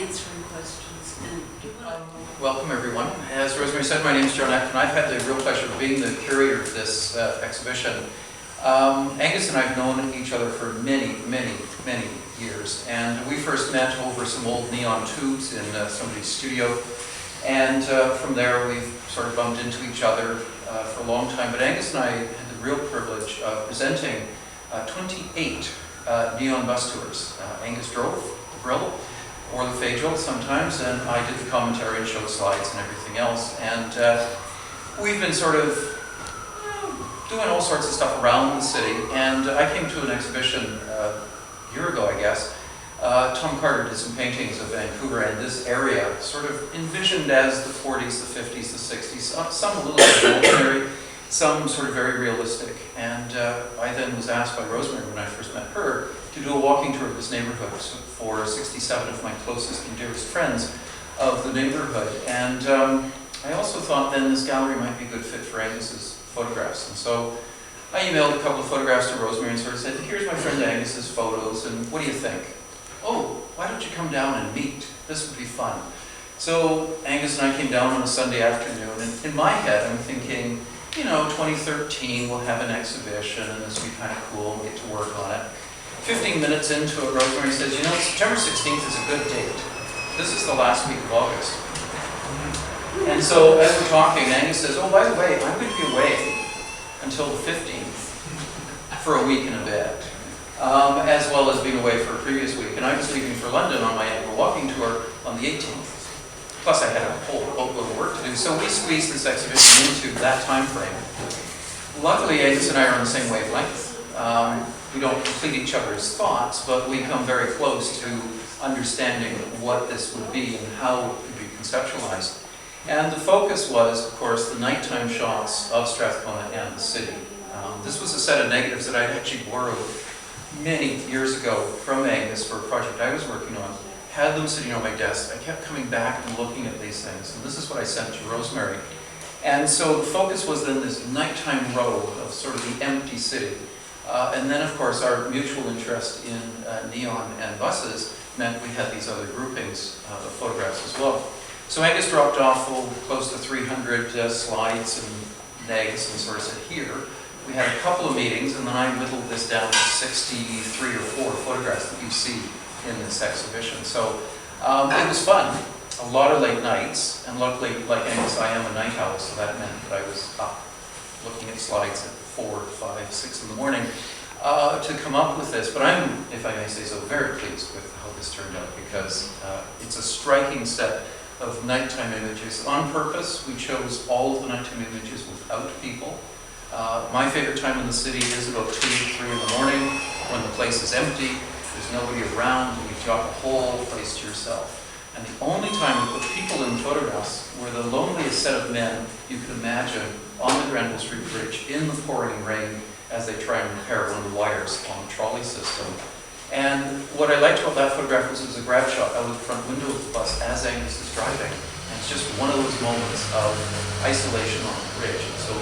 answering questions. And do you want to... Welcome everyone. As Rosemary said, my name is John Atkin. I've had the real pleasure of being the curator of this exhibition. Angus and I have known each other for many years, and we first met over some old neon tubes in somebody's studio, and from there we've sort of bumped into each other for a long time. But Angus and I had the real privilege of presenting 28 neon bus tours. Angus drove the grill, or the Phaedral sometimes, and I did the commentary and showed slides and everything else. And we've been sort of doing all sorts of stuff around the city. And I came to an exhibition a year ago, I guess. Tom Carter did some paintings of Vancouver and this area, sort of envisioned as the 40s, the 50s, the 60s, some a little bit revolutionary, some sort of very realistic. And I then was asked by Rosemary when I first met her to do a walking tour of this neighborhood for 67 of my closest and dearest friends of the neighborhood. And I also thought then this gallery might be a good fit for Angus's photographs. And so I emailed a couple of photographs to Rosemary and sort of said, here's my friend Angus's photos, and what do you think? Oh, why don't you come down and meet? This would be fun. So Angus and I came down on a Sunday afternoon, and in my head I'm thinking, you know, 2013 we'll have an exhibition and this will be kind of cool, we'll get to work on it. 15 minutes into it, Rosemary says, you know, September 16th is a good date. This is the last week of August. And so as we're talking, Angus says, oh, by the way, I'm going to be away until the 15th for a week and a bit, as well as being away for a previous week. And I was leaving for London on my annual walking tour on the 18th. Plus I had a whole boatload of work to do. So we squeezed this exhibition into that time frame. Luckily, Angus and I are on the same wavelength. We don't complete each other's thoughts, but we come very close to understanding what this would be and how it would be conceptualized. And the focus was, of course, the nighttime shots of Strathcona and the city. This was a set of negatives that I actually borrowed many years ago from Angus for a project I was working on. Had them sitting on my desk. I kept coming back and looking at these things, and this is what I sent to Rosemary. And so the focus was then this nighttime row of sort of the empty city. And then, of course, our mutual interest in neon and buses meant we had these other groupings of photographs as well. So Angus dropped off close to 300 slides and negs and sort of said, here. We had a couple of meetings, and then I whittled this down to 63 or 4 photographs that you see in this exhibition. So it was fun. A lot of late nights, and luckily, like Angus, I am a night owl, so that meant that I was up looking at slides at 4, 5, 6 in the morning to come up with this. But I'm, if I may say so, very pleased with how this turned out, because it's a striking set of nighttime images. On purpose, we chose all of the nighttime images without people. My favorite time in the city is about 2, 3 in the morning when the place is empty, there's nobody around, and you've got the whole place to yourself. And the only time we put people in photographs were the loneliest set of men you could imagine on the Granville Street Bridge in the pouring rain as they try and repair one of the wires on the trolley system. And what I liked about that photograph was it was a grab shot out of the front window of the bus as Angus is driving. And it's just one of those moments of isolation on the bridge. And so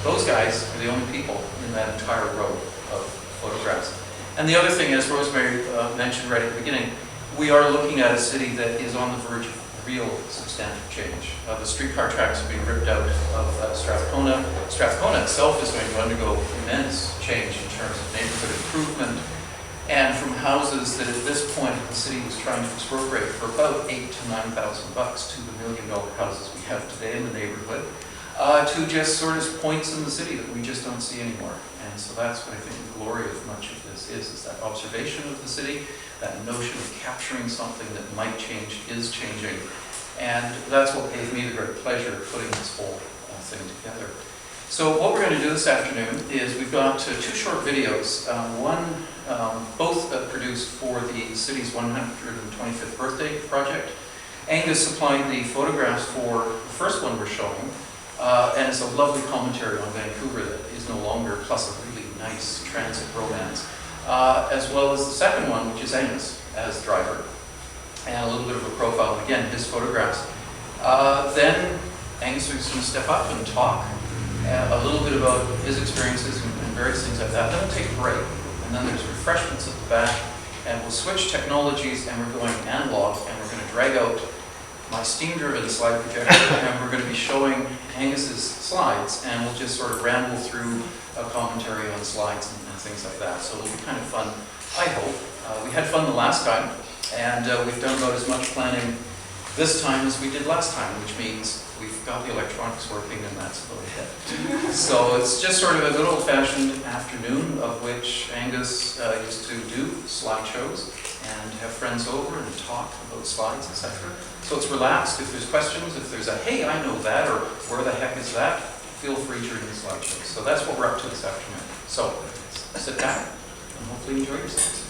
those guys are the only people in that entire row of photographs. And the other thing, as Rosemary mentioned right at the beginning, we are looking at a city that is on the verge of real substantive change. The streetcar tracks are being ripped out of Strathcona. Strathcona itself is going to undergo immense change in terms of neighborhood improvement, and from houses that at this point the city was trying to expropriate for about $8,000 to $9,000 to the $1 million houses we have today in the neighborhood, to just sort of points in the city that we just don't see anymore. And so that's what I think the glory of much of this is that observation of the city, that notion of capturing something that might change is changing. And that's what gave me the great pleasure of putting this whole thing together. So what we're going to do this afternoon is we've got 2 short videos. Both produced for the city's 125th birthday project. Angus supplied the photographs for the first one we're showing, and it's a lovely commentary on Vancouver that is no longer, plus a really nice transit romance, as well as the second one, which is Angus as driver, and a little bit of a profile, and again, his photographs. Then Angus is going to step up and talk a little bit about his experiences and various things like that. Then we'll take a break, and then there's refreshments at the back, and we'll switch technologies, and we're going analog, and we're going to drag out my steam-driven slide projector, and we're going to be showing Angus's slides, and we'll just sort of ramble through a commentary on slides and things like that. So it'll be kind of fun, I hope. We had fun the last time, and we've done about as much planning this time as we did last time, which means we've got the electronics working, and that's about it. So it's just sort of a good old-fashioned afternoon, of which Angus used to do slideshows and have friends over and talk about slides, etc. So it's relaxed. If there's questions, if there's a, hey, I know that, or where the heck is that, feel free during the slideshow. So that's what we're up to this afternoon. So sit back and hopefully enjoy yourselves.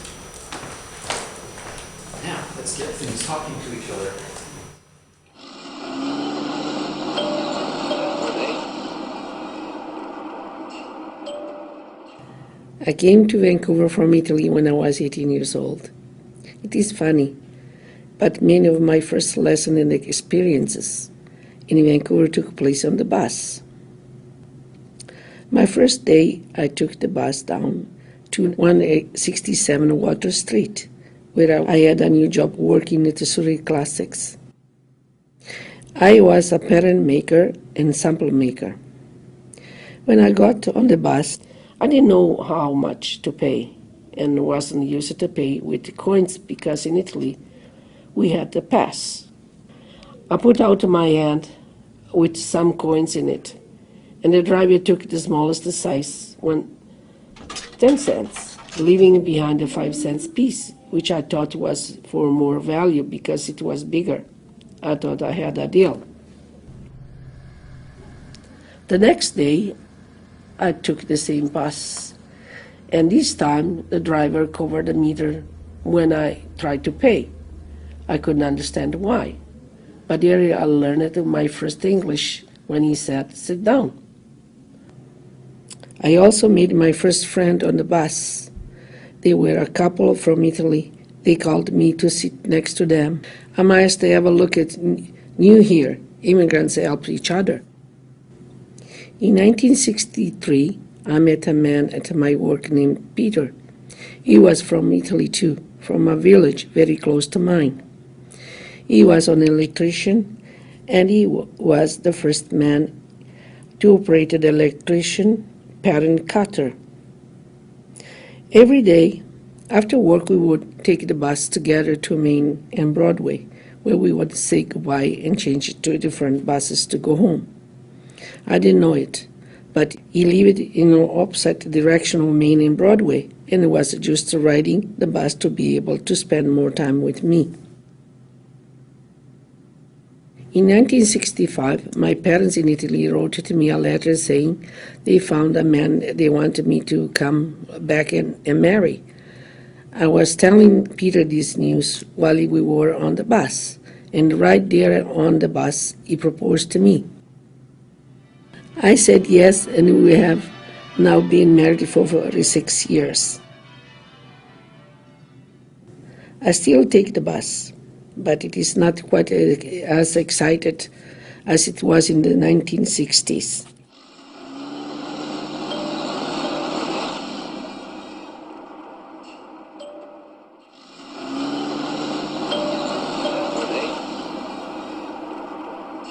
Now, let's get things talking to each other. I came to Vancouver from Italy when I was 18 years old. It is funny, but many of my first lessons and experiences in Vancouver took place on the bus. My first day, I took the bus down to 167 Water Street, where I had a new job working at the Surrey Classics. I was a parent maker and sample maker. When I got on the bus, I didn't know how much to pay and wasn't used to pay with coins because in Italy we had the pass. I put out my hand with some coins in it, and the driver took the smallest size, 10 cents, leaving behind the 5 cents piece, which I thought was for more value because it was bigger. I thought I had a deal. The next day, I took the same bus, and this time the driver covered the meter when I tried to pay. I couldn't understand why, but there I learned my first English when he said, "Sit down." I also made my first friend on the bus. They were a couple from Italy. They called me to sit next to them. I must have a look at new here. Immigrants help each other. In 1963, I met a man at my work named Peter. He was from Italy too, from a village very close to mine. He was an electrician, and he was the first man to operate the electrician pattern cutter. Every day, after work, we would take the bus together to Main and Broadway, where we would say goodbye and change to different buses to go home. I didn't know it, but he lived in the opposite direction of Main and Broadway, and was just riding the bus to be able to spend more time with me. In 1965, my parents in Italy wrote to me a letter saying they found a man they wanted me to come back and marry. I was telling Peter this news while we were on the bus, and right there on the bus, he proposed to me. I said yes, and we have now been married for 46 years. I still take the bus, but it is not quite as excited as it was in the 1960s.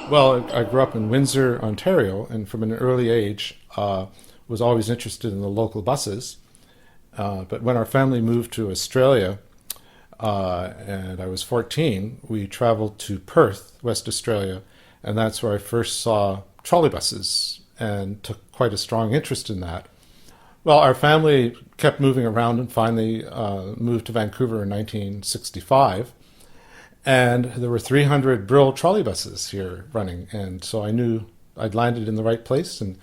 Well, I grew up in Windsor, Ontario, and from an early age was always interested in the local buses. But when our family moved to Australia, and I was 14, we traveled to Perth, West Australia, and that's where I first saw trolley buses and took quite a strong interest in that. Well, our family kept moving around and finally moved to Vancouver in 1965. And there were 300 Brill trolley buses here running, and so I knew I'd landed in the right place. And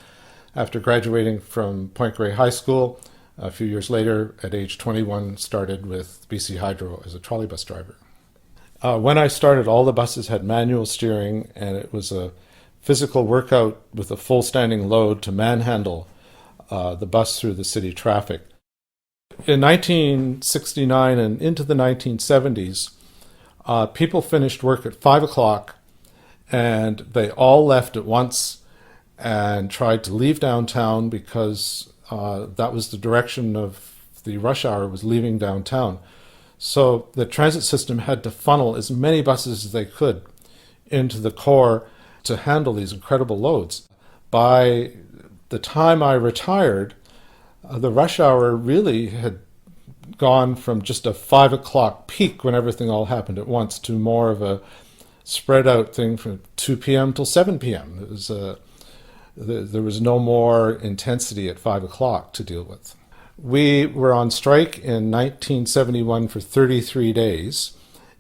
after graduating from Point Grey High School, a few years later, at age 21, started with BC Hydro as a trolley bus driver. When I started, all the buses had manual steering, and it was a physical workout with a full standing load to manhandle the bus through the city traffic. In 1969 and into the 1970s, people finished work at 5 o'clock, and they all left at once and tried to leave downtown because that was the direction of the rush hour, was leaving downtown. So the transit system had to funnel as many buses as they could into the core to handle these incredible loads. By the time I retired, the rush hour really had gone from just a 5 o'clock peak when everything all happened at once to more of a spread out thing from 2 p.m. till 7 p.m. It was there was no more intensity at 5 o'clock to deal with. We were on strike in 1971 for 33 days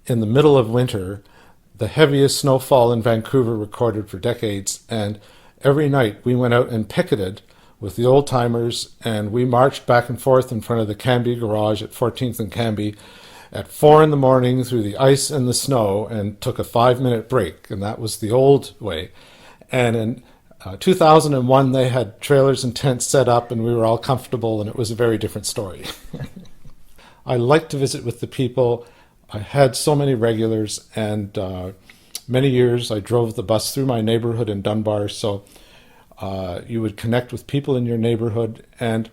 in the middle of winter, the heaviest snowfall in Vancouver recorded for decades, and every night we went out and picketed with the old timers, and we marched back and forth in front of the Cambie garage at 14th and Cambie at 4 in the morning through the ice and the snow, and took a 5-minute break, and that was the old way. And in 2001, they had trailers and tents set up, and we were all comfortable, and it was a very different story. I like to visit with the people. I had so many regulars, and many years I drove the bus through my neighborhood in Dunbar, so you would connect with people in your neighborhood, and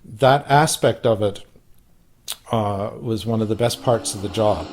that aspect of it was one of the best parts of the job.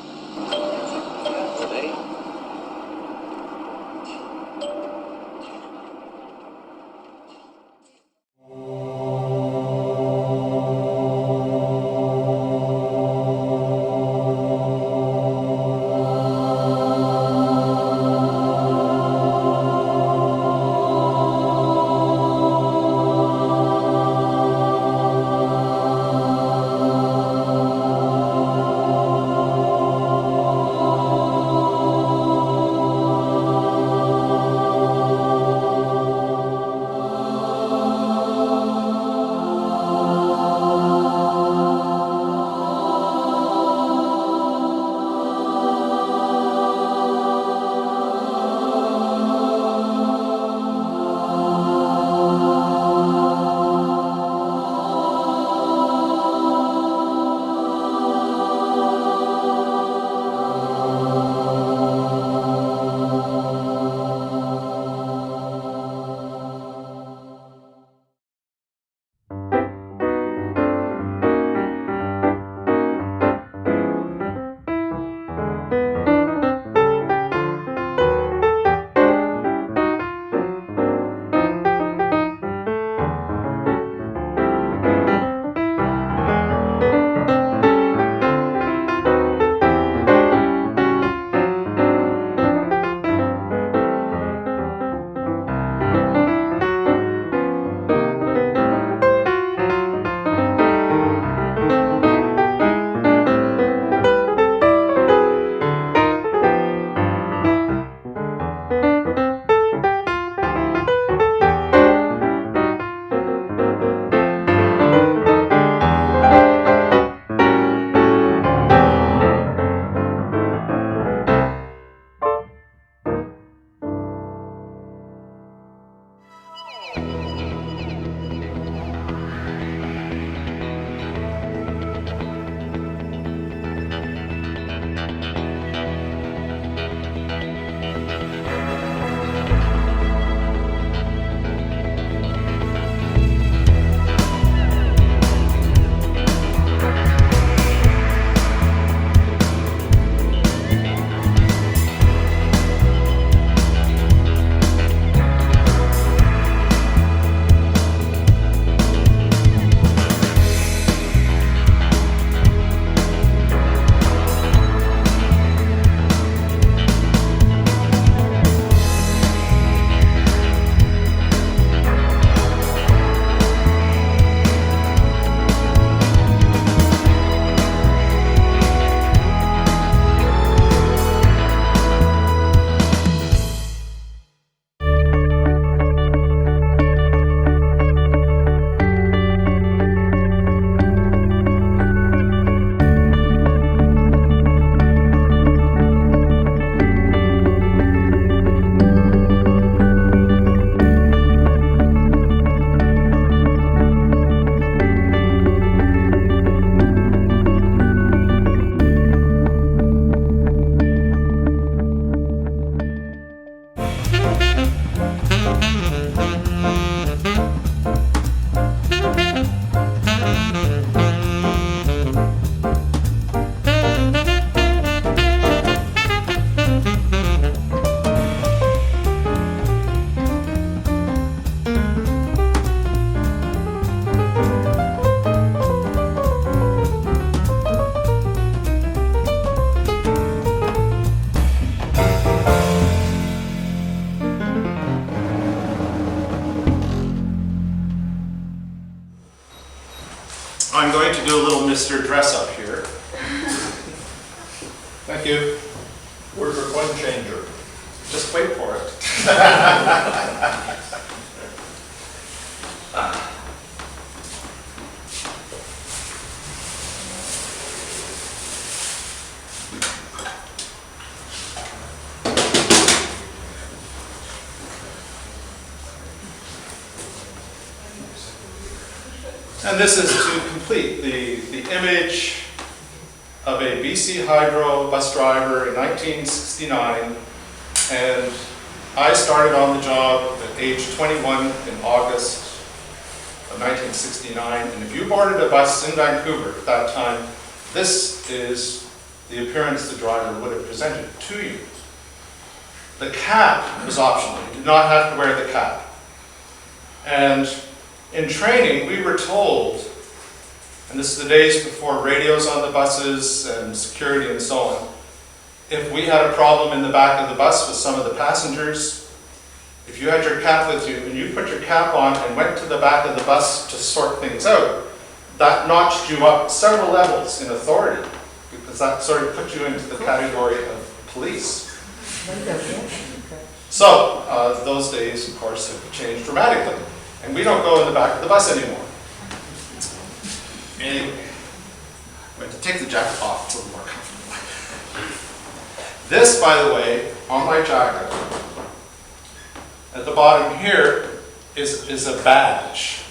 do a little Mr. Dress Up here. Thank you. Where's your coin changer? Just wait for it. And this is to complete the image of a BC Hydro bus driver in 1969, and I started on the job at age 21 in August of 1969, and if you boarded a bus in Vancouver at that time, this is the appearance the driver would have presented to you. The cap was optional. You did not have to wear the cap. And in training, we were told, and this is the days before radios on the buses and security and so on, if we had a problem in the back of the bus with some of the passengers, if you had your cap with you and you put your cap on and went to the back of the bus to sort things out, that notched you up several levels in authority, because that sort of put you into the category of police. So, those days, of course, have changed dramatically. And we don't go in the back of the bus anymore. Anyway, I'm going to take the jacket off, it's a little more comfortable. This, by the way, on my jacket, at the bottom here, is a badge.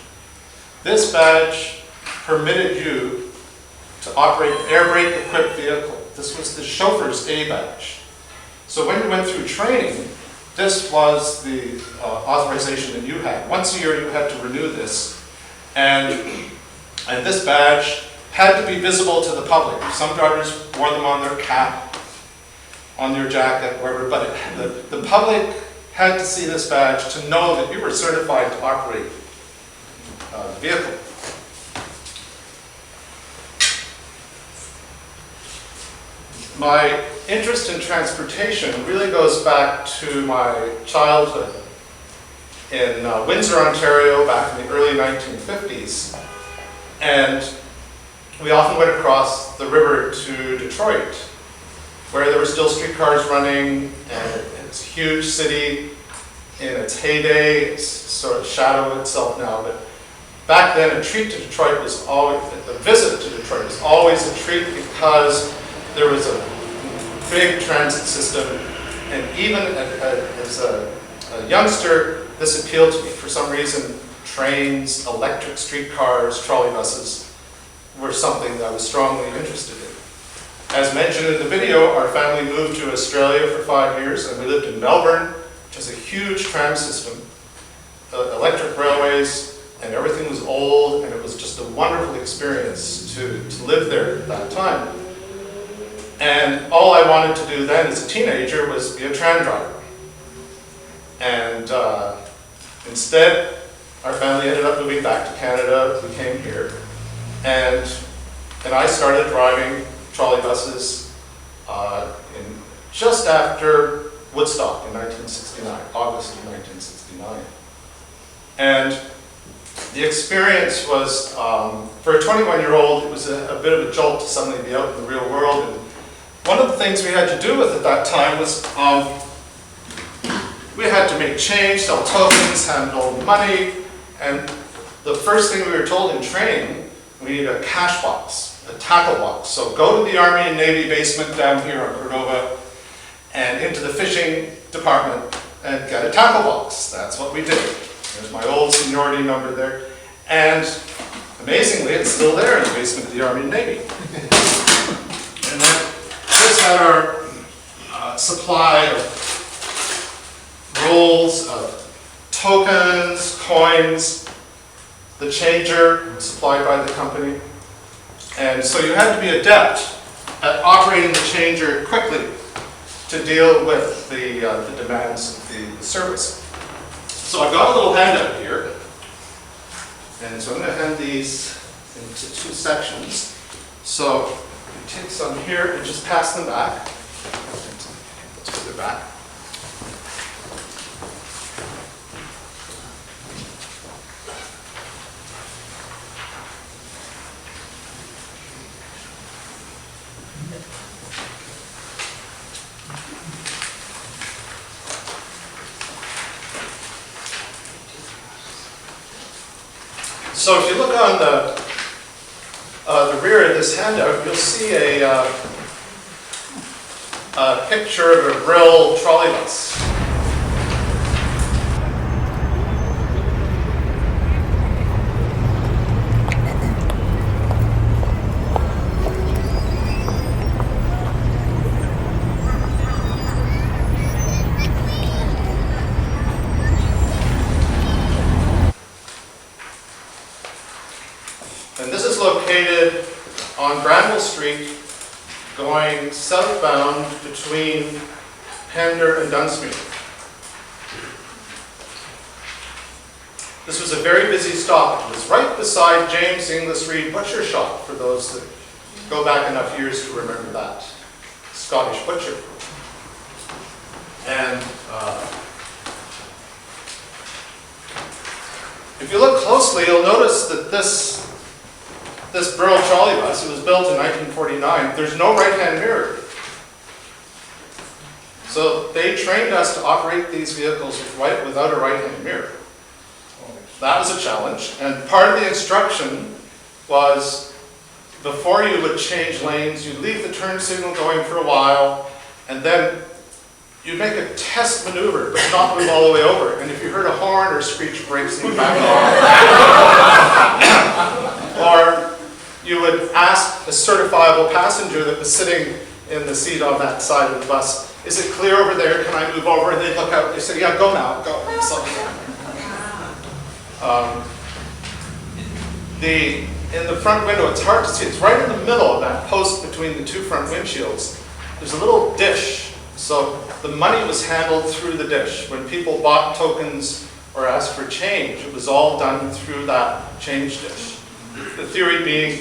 This badge permitted you to operate an air brake equipped vehicle. This was the chauffeur's A badge. So when you went through training, this was the authorization that you had. Once a year you had to renew this, and this badge had to be visible to the public. Some drivers wore them on their cap, on their jacket, wherever, but the public had to see this badge to know that you were certified to operate the vehicle. My interest in transportation really goes back to my childhood in Windsor, Ontario, back in the early 1950s. And we often went across the river to Detroit, where there were still streetcars running, and it's a huge city in its heyday. It's sort of shadowed itself now, but back then a treat to Detroit was always, a visit to Detroit was always a treat, because there was a big transit system, and even as a youngster, this appealed to me. For some reason, trains, electric streetcars, trolley buses were something that I was strongly interested in. As mentioned in the video, our family moved to Australia for 5 years, and we lived in Melbourne, which has a huge tram system, electric railways, and everything was old, and it was just a wonderful experience to live there at that time. And all I wanted to do then as a teenager was be a tram driver. And instead, our family ended up moving back to Canada. We came here. And I started driving trolley buses just after Woodstock in 1969, August of 1969. And the experience was, for a 21-year-old, it was a bit of a jolt to suddenly be out in the real world. And one of the things we had to do with at that time was we had to make change, sell tokens, handle money, and the first thing we were told in training, we need a cash box, a tackle box. So go to the Army and Navy basement down here in Cordova and into the fishing department and get a tackle box. That's what we did. There's my old seniority number there. And amazingly, it's still there in the basement of the Army and Navy. And then this had our supply of rolls of tokens, coins, the changer supplied by the company. And so you had to be adept at operating the changer quickly to deal with the demands of the service. So I've got a little handout here. And so I'm going to hand these into 2 sections. So you take some here and just pass them back. Let's put it back. So if you look on the rear of this handout, you'll see a picture of a Brill trolley bus. And this is located on Granville Street, going southbound between Pender and Dunsmuir. This was a very busy stop. It was right beside James Inglis Reed Butcher Shop, for those that go back enough years to remember that. Scottish butcher. And if you look closely, you'll notice that this Brill trolley bus, it was built in 1949, there's no right-hand mirror. So they trained us to operate these vehicles without a right-hand mirror. That was a challenge, and part of the instruction was before you would change lanes, you'd leave the turn signal going for a while, and then you'd make a test maneuver, but not move all the way over. And if you heard a horn or screech brakes, you back off. Or you would ask a certifiable passenger that was sitting in the seat on that side of the bus, is it clear over there? Can I move over? And they'd look out, they say, yeah, go now, go. So, in the front window, it's hard to see, it's right in the middle of that post between the two front windshields. There's a little dish, so the money was handled through the dish. When people bought tokens or asked for change, it was all done through that change dish. The theory being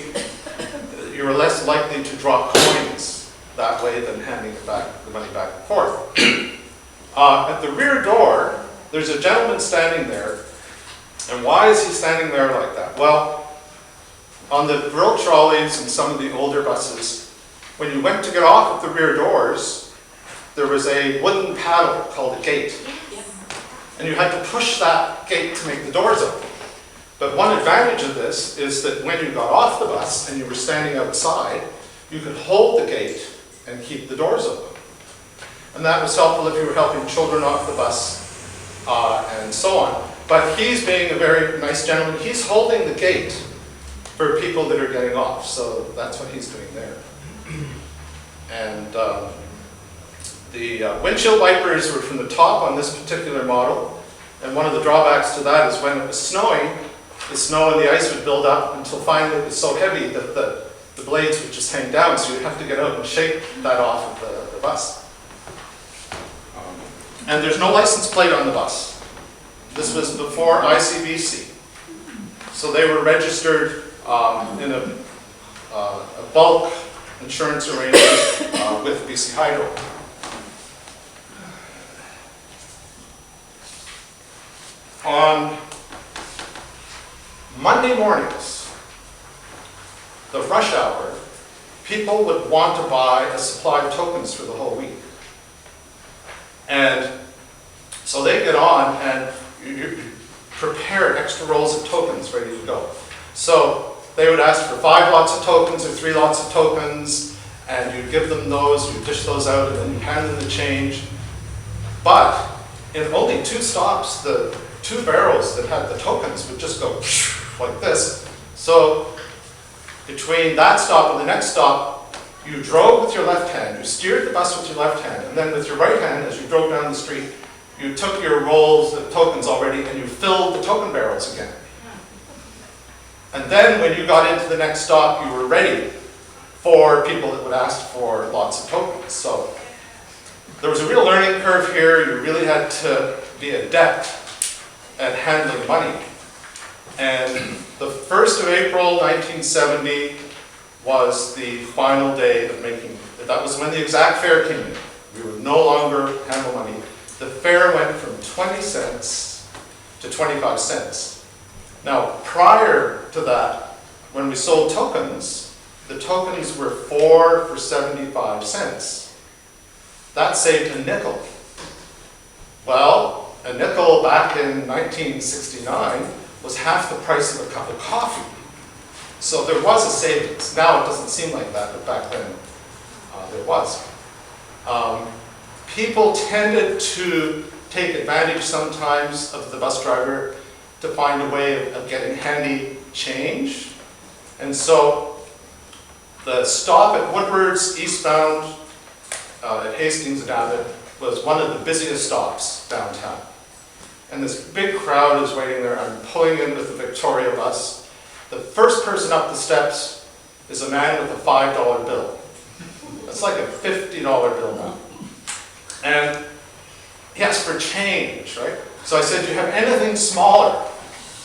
you were less likely to drop coins that way than handing it back, the money back and forth. At the rear door, there's a gentleman standing there. And why is he standing there like that? Well, on the Brill trolleys and some of the older buses, when you went to get off at the rear doors, there was a wooden paddle called a gate. And you had to push that gate to make the doors open. But one advantage of this is that when you got off the bus and you were standing outside, you could hold the gate and keep the doors open. And that was helpful if you were helping children off the bus and so on. But he's being a very nice gentleman. He's holding the gate for people that are getting off. So that's what he's doing there. And the windshield wipers were from the top on this particular model. And one of the drawbacks to that is when it was snowing, the snow and the ice would build up until finally it was so heavy that the blades would just hang down, so you'd have to get out and shake that off of the bus. And there's no license plate on the bus. This was before ICBC. So they were registered in a bulk insurance arrangement with BC Hydro. On Monday mornings, the rush hour, people would want to buy a supply of tokens for the whole week. And so they get on and you prepare extra rolls of tokens ready to go. So they would ask for 5 lots of tokens or 3 lots of tokens, and you give them those, you dish those out, and then you hand them the change. But in only 2 stops, the 2 barrels that had the tokens would just go like this. So between that stop and the next stop, you drove with your left hand, you steered the bus with your left hand, and then with your right hand, as you drove down the street, you took your rolls of tokens already and you filled the token barrels again. And then when you got into the next stop, you were ready for people that would ask for lots of tokens. So there was a real learning curve here. You really had to be adept at handling money. And the 1st of April, 1970 was the final day of making, that was when the exact fare came in. We would no longer handle money. The fare went from 20 cents to 25 cents. Now, prior to that, when we sold tokens, the tokens were 4 for 75 cents. That saved a nickel. Well, a nickel back in 1969 was half the price of a cup of coffee. So there was a savings. Now it doesn't seem like that, but back then there was. People tended to take advantage sometimes of the bus driver to find a way of getting handy change. And so the stop at Woodward's eastbound at Hastings and Abbott was one of the busiest stops downtown. And this big crowd is waiting there. I'm pulling in with the Victoria bus. The first person up the steps is a man with a $5 bill. That's like a $50 bill now. And he asked for change, right? So I said, do you have anything smaller?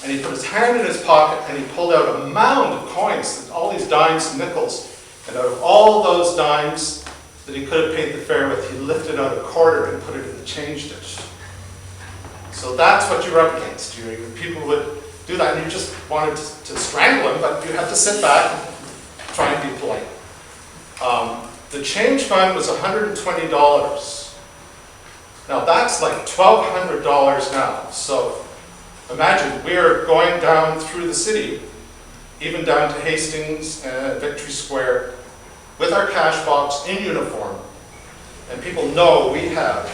And he put his hand in his pocket and he pulled out a mound of coins, all these dimes and nickels. And out of all those dimes that he could have paid the fare with, he lifted out a quarter and put it in the change dish. So that's what you're up against. People would do that and you just wanted to strangle him, but you had to sit back and try and be polite. The change fund was $120. Now that's like $1,200 now. So imagine we're going down through the city, even down to Hastings and Victory Square, with our cash box in uniform, and people know we have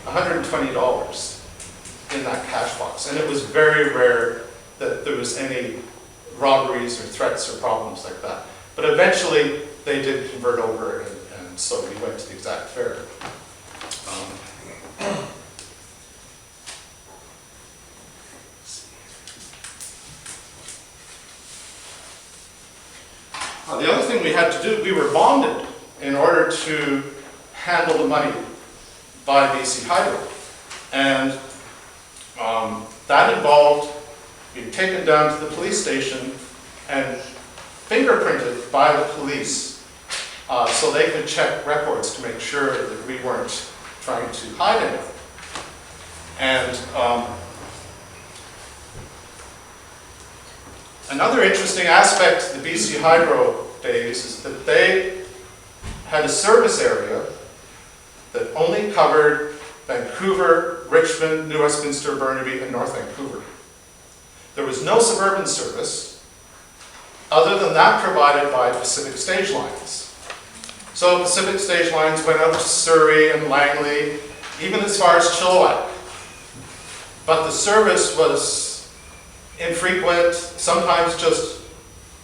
$120 in that cash box. And it was very rare that there was any robberies or threats or problems like that. But eventually they did convert over, and so we went to the exact fare. The other thing we had to do, we were bonded in order to handle the money by BC Hydro. And that involved being taken down to the police station and fingerprinted by the police so they could check records to make sure that we weren't trying to hide anything. And another interesting aspect of the BC Hydro days is that they had a service area that only covered Vancouver, Richmond, New Westminster, Burnaby, and North Vancouver. There was no suburban service other than that provided by Pacific Stage Lines. So Pacific Stage Lines went out to Surrey and Langley, even as far as Chilliwack. But the service was infrequent, sometimes just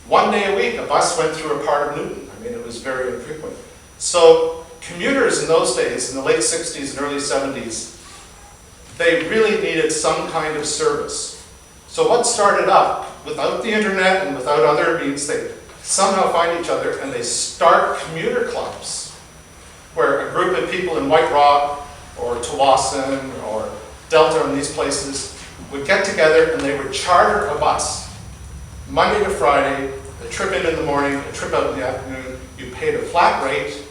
one day a week a bus went through a part of Newton. I mean, it was very infrequent. So commuters in those days, in the late 60s and early 70s, they really needed some kind of service. So what started up, without the internet and without other means, they somehow find each other and they start commuter clubs, where a group of people in White Rock or Tawasin or Delta and these places would get together and they would charter a bus, Monday to Friday, a trip in the morning, a trip out in the afternoon. You paid a flat rate,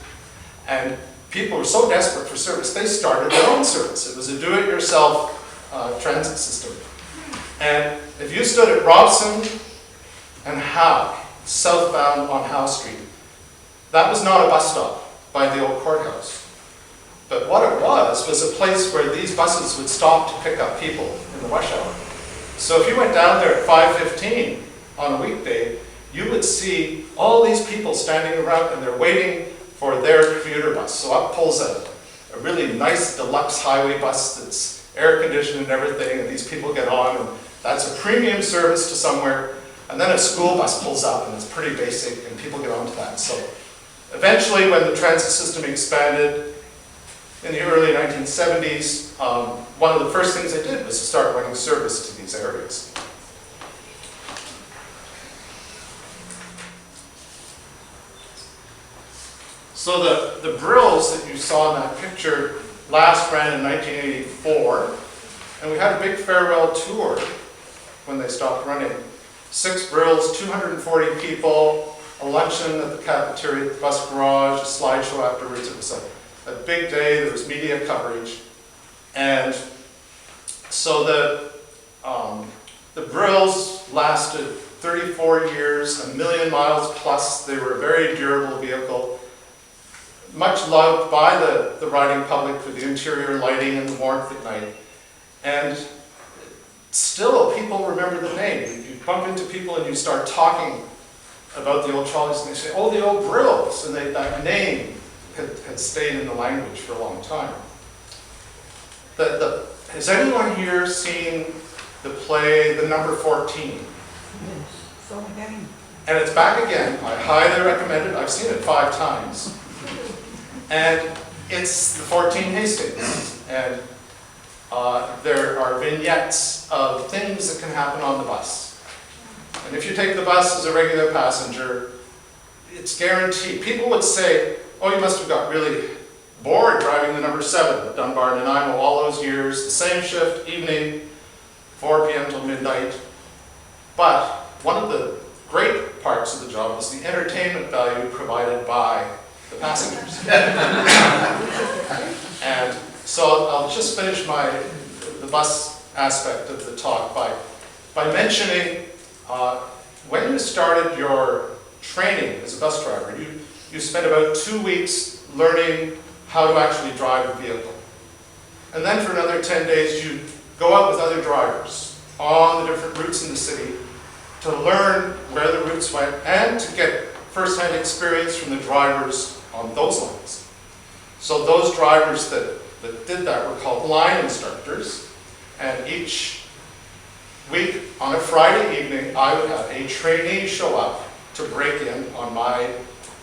and people were so desperate for service, they started their own service. It was a do-it-yourself transit system. And if you stood at Robson and Howe, southbound on Howe Street, that was not a bus stop by the old courthouse. But what it was a place where these buses would stop to pick up people in the rush hour. So if you went down there at 5:15 on a weekday, you would see all these people standing around and they're waiting for their commuter bus. So up pulls a really nice deluxe highway bus that's air conditioned and everything, and these people get on, and that's a premium service to somewhere. And then a school bus pulls up and it's pretty basic and people get onto that. So eventually when the transit system expanded in the early 1970s, one of the first things they did was to start running service to these areas. So the Brills that you saw in that picture last ran in 1984, and we had a big farewell tour when they stopped running. 6 Brills, 240 people, a luncheon at the cafeteria at the bus garage, a slideshow afterwards. It was a big day, there was media coverage. And so the Brills lasted 34 years, 1 million miles plus. They were a very durable vehicle, much loved by the riding public for the interior lighting and the warmth at night. And still people remember the name. You bump into people and you start talking about the old trolleys, and they say, oh, the old Brills, and that name had stayed in the language for a long time. Has anyone here seen the play The Number 14? Yes, so again. And it's back again. I highly recommend it. I've seen it 5 times. And it's the 14 Hastings. And there are vignettes of things that can happen on the bus. And if you take the bus as a regular passenger, it's guaranteed. People would say, oh, you must have got really bored driving the number 7 at Dunbar and Nanaimo all those years, the same shift, evening, 4 p.m. till midnight. But one of the great parts of the job was the entertainment value provided by the passengers. And so I'll just finish the bus aspect of the talk by mentioning when you started your training as a bus driver, you spent about 2 weeks learning how to actually drive a vehicle. And then for another 10 days, you go out with other drivers on the different routes in the city to learn where the routes went and to get first-hand experience from the drivers on those lines. So those drivers that did that were called line instructors, and each week on a Friday evening, I would have a trainee show up to break in on my,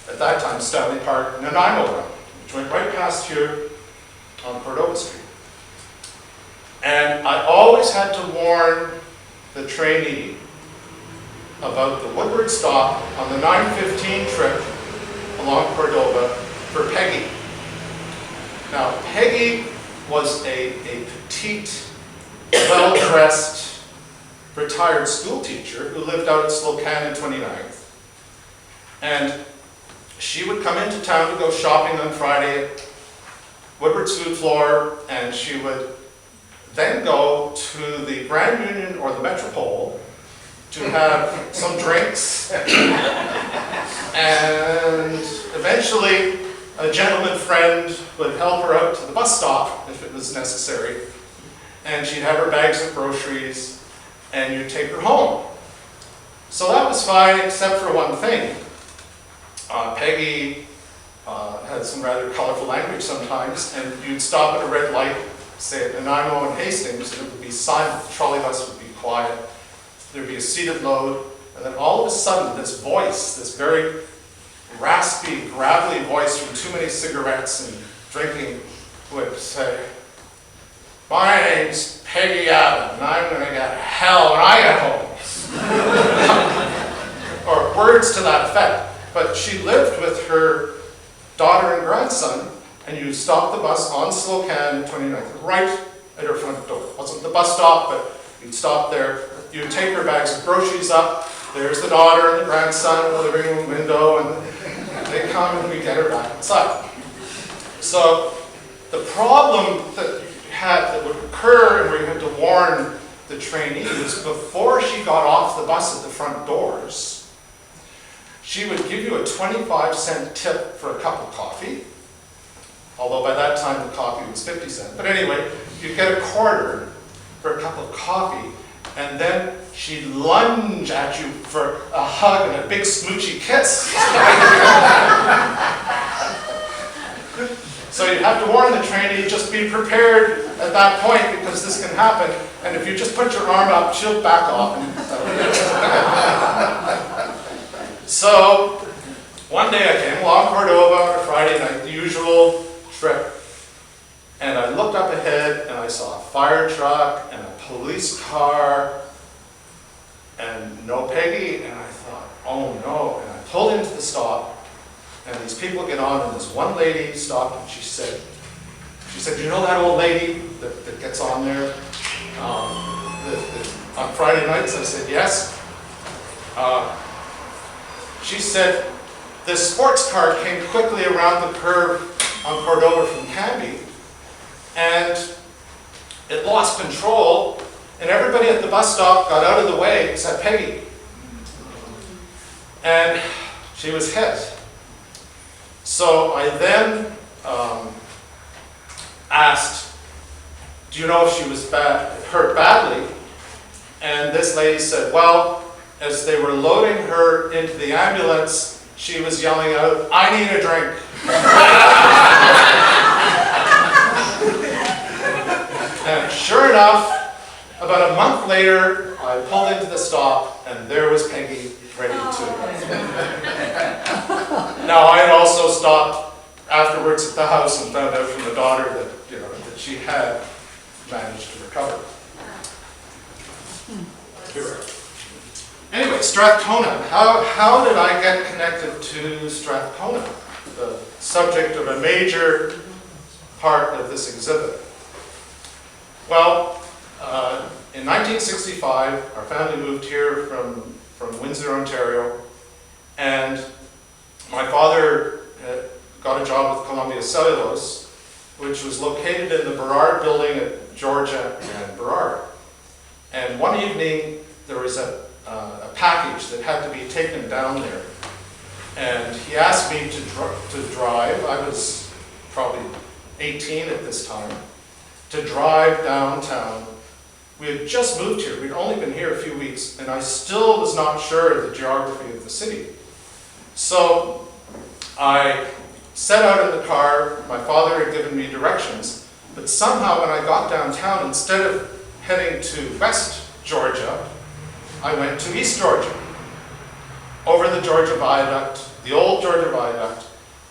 at that time, Stanley Park, Nanaimo route, which went right past here on Cordova Street. And I always had to warn the trainee about the Woodward stop on the 9:15 trip along Cordova for Peggy. Now, Peggy was a petite, well-dressed, retired school teacher who lived out at Strathcona and 29th. And she would come into town to go shopping on Friday at Woodward's food floor, and she would then go to the Grand Union or the Metropole to have some drinks. And eventually, a gentleman friend would help her out to the bus stop if it was necessary. And she'd have her bags of groceries, and you'd take her home. So that was fine, except for one thing. Peggy had some rather colorful language sometimes, and you'd stop at a red light, say at Nanaimo and Hastings, and it would be silent, the trolley bus would be quiet, there'd be a seated load, and then all of a sudden this voice, this very raspy, gravelly voice from too many cigarettes and drinking would say, my name's Peggy Allen, and I'm going to get hell when I get home. Or words to that effect. But she lived with her daughter and grandson, and you stopped the bus on Strathcona and 29th, right at her front door. It wasn't the bus stop, but you'd stop there. You'd take her bags of groceries up. There's the daughter and the grandson in the living room window, and they come and we get her back inside. So the problem that would occur and where you had to warn the trainees before she got off the bus at the front doors, she would give you a 25-cent tip for a cup of coffee, although by that time the coffee was 50 cents. But anyway, you'd get a quarter for a cup of coffee, and then she'd lunge at you for a hug and a big smoochy kiss. So you have to warn the trainee, just be prepared at that point because this can happen. And if you just put your arm up, she'll back off. So one day I came along Cordova on a Friday night, the usual trip. And I looked up ahead and I saw a fire truck and a police car and no Peggy. And I thought, oh no. And I pulled into the stop. And these people get on, and this one lady stopped, and she said, you know that old lady that gets on there on Friday nights? I said, yes. She said, this sports car came quickly around the curve on Cordova from Canby, and it lost control, and everybody at the bus stop got out of the way except Peggy. And she was hit. So I then asked, do you know if she was hurt badly? And this lady said, well, as they were loading her into the ambulance, she was yelling out, "I need a drink." And sure enough, about a month later, I pulled into the stop, and there was Peggy ready to. Now, I had also stopped afterwards at the house and found out from the daughter that, that she had managed to recover. Anyway, Strathcona. How did I get connected to Strathcona, the subject of a major part of this exhibit? Well, in 1965, our family moved here from Windsor, Ontario, and my father got a job with Columbia Cellulose, which was located in the Burrard building at Georgia and Burrard. And one evening, there was a package that had to be taken down there. And he asked me to drive. I was probably 18 at this time, to drive downtown. We had just moved here. We'd only been here a few weeks, and I still was not sure of the geography of the city. So I set out in the car. My father had given me directions, but somehow when I got downtown, instead of heading to West Georgia, I went to East Georgia, over the Georgia Viaduct, the old Georgia Viaduct,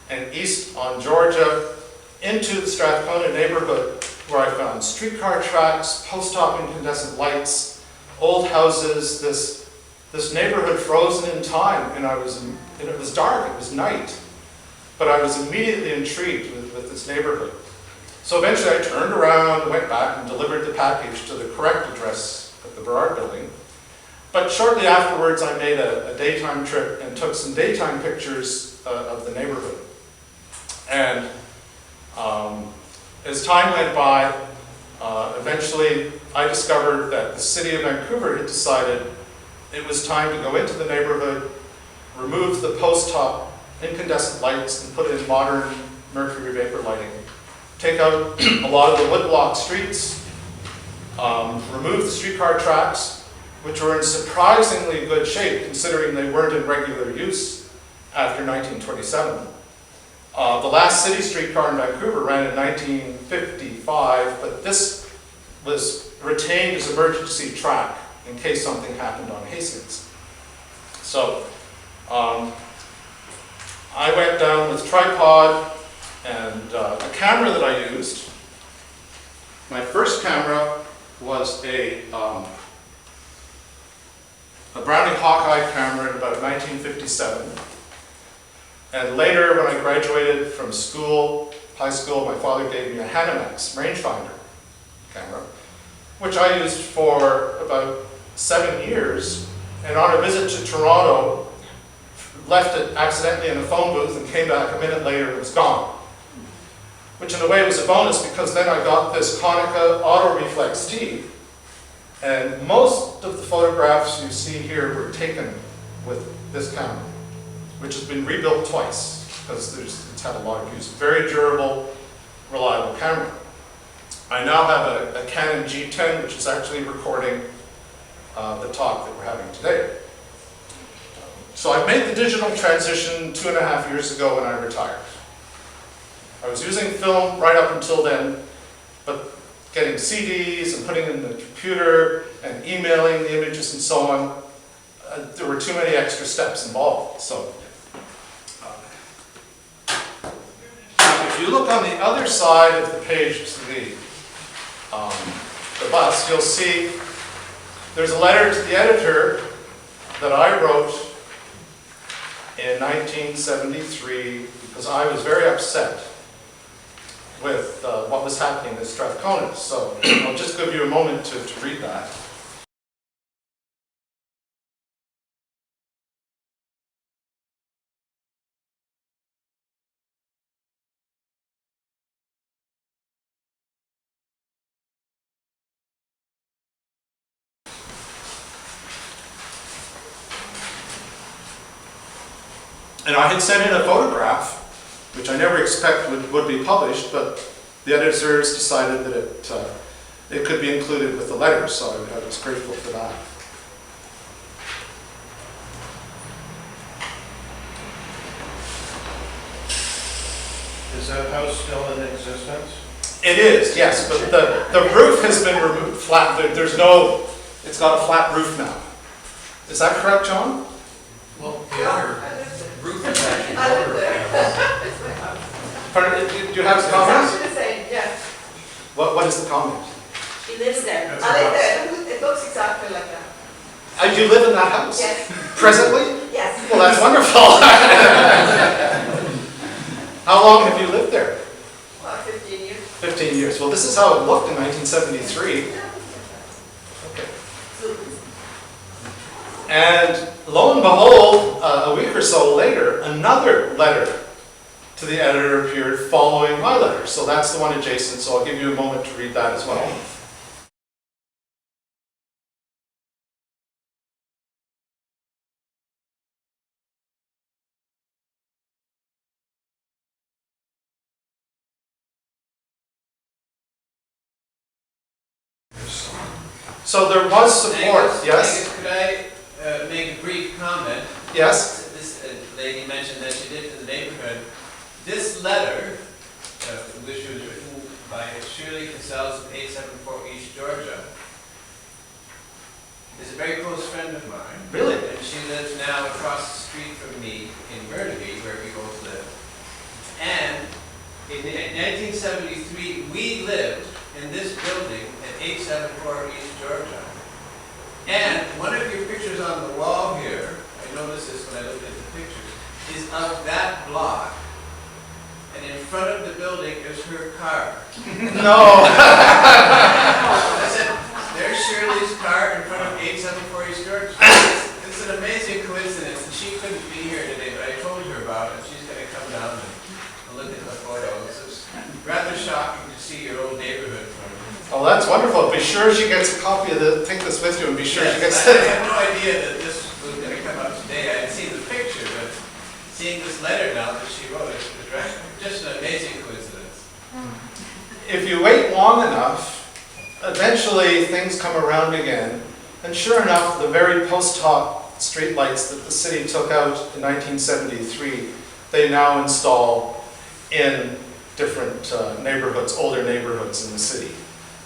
and east on Georgia into the Strathcona neighborhood, where I found streetcar tracks, post-op incandescent lights, old houses, this neighborhood frozen in time, and it was dark, it was night, but I was immediately intrigued with this neighborhood. So eventually I turned around, went back and delivered the package to the correct address at the Burrard building. But shortly afterwards I made a daytime trip and took some daytime pictures of the neighborhood. And as time went by, eventually I discovered that the city of Vancouver had decided it was time to go into the neighborhood, remove the post-top incandescent lights and put in modern mercury vapor lighting, take out a lot of the woodblock streets, remove the streetcar tracks, which were in surprisingly good shape considering they weren't in regular use after 1927. The last city streetcar in Vancouver ran in 1955, but this was retained as emergency track in case something happened on Hastings. So I went down with tripod and a camera that I used. My first camera was a Browning Hawkeye camera in about 1957. And later, when I graduated from school, high school, my father gave me a Hanamax rangefinder camera, which I used for about 7 years. And on a visit to Toronto, left it accidentally in a phone booth and came back a minute later and it was gone. Which in a way was a bonus because then I got this Konica Auto Reflex T. And most of the photographs you see here were taken with this camera, which has been rebuilt twice because it's had a lot of use. Very durable, reliable camera. I now have a Canon G10, which is actually recording the talk that we're having today. So I made the digital transition 2.5 years ago when I retired. I was using film right up until then, but getting CDs and putting in the computer and emailing the images and so on, there were too many extra steps involved. So if you look on the other side of the page to the bus, you'll see there's a letter to the editor that I wrote in 1973 because I was very upset with what was happening at Strathcona. So I'll just give you a moment to read that. And I had sent in a photograph, which I never expected would be published, but the editors decided that it could be included with the letter, so I was grateful for that. Is that house still in existence? It is, yes, but the roof has been removed, flat, there's no, it's got a flat roof now. Is that correct, John? Well, the other roof is actually I live lower. there. It's my house. Pardon, do you have a It's comment? actually the same, yeah. What is the comment? He lives there. I live there. It looks exactly like that. You live in that house? Yes. Presently? Yes. Well, that's wonderful. How long have you lived there? About 15 years. 15 years. Well, this is how it looked in 1973. Okay. And lo and behold, a week or so later, another letter to the editor appeared following my letter. So that's the one adjacent, so I'll give you a moment to read that as well. So there was support, Angus, yes? Angus, could I make a brief comment? Yes? This lady mentioned that she lived in the neighborhood. This letter, which was written by Shirley Cassells of 874 East Georgia, is a very close friend of mine. Really? And she lives now across the street from me in Burnaby, where we both live. And in 1973, we lived in this building at 874 East Georgia. And one of your pictures on the wall here, I noticed this when I looked at the pictures, is of that block. And in front of the building is her car. No. I said, there's Shirley's car in front of 874 East Georgia. It's an amazing coincidence, and she couldn't be here today, but I told her about it. She's going to come down and look at the photos. It's rather shocking to see your old neighborhood from. Oh, that's wonderful. Be sure she gets a copy of the, take this with you and be sure she gets I it. had no idea that this was going to come up today. I had seen the picture, but seeing this letter now that she wrote, it's just an amazing coincidence. If you wait long enough, eventually things come around again. And sure enough, the very post hoc streetlights that the city took out in 1973, they now install in different neighborhoods, older neighborhoods in the city.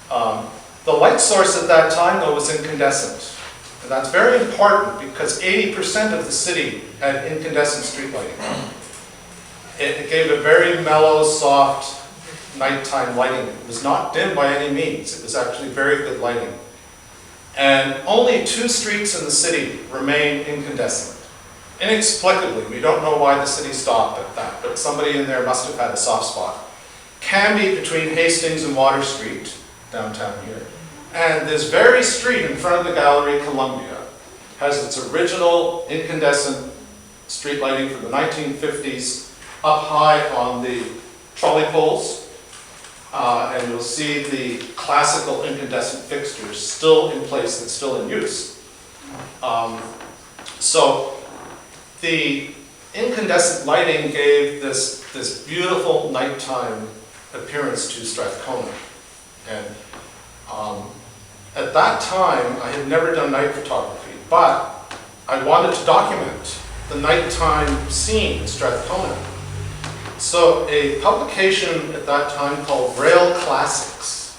The light source at that time, though, was incandescent. And that's very important because 80% of the city had incandescent street lighting. It gave a very mellow, soft, nighttime lighting. It was not dim by any means. It was actually very good lighting. And only 2 streets in the city remain incandescent. Inexplicably, we don't know why the city stopped at that, but somebody in there must have had a soft spot. Canby between Hastings and Water Street, downtown here. And this very street in front of the Gallery Columbia has its original incandescent street lighting from the 1950s up high on the trolley poles. And you'll see the classical incandescent fixtures still in place and still in use. So the incandescent lighting gave this beautiful nighttime appearance to Strathcona. And at that time, I had never done night photography, but I wanted to document the nighttime scene in Strathcona. So a publication at that time called Rail Classics,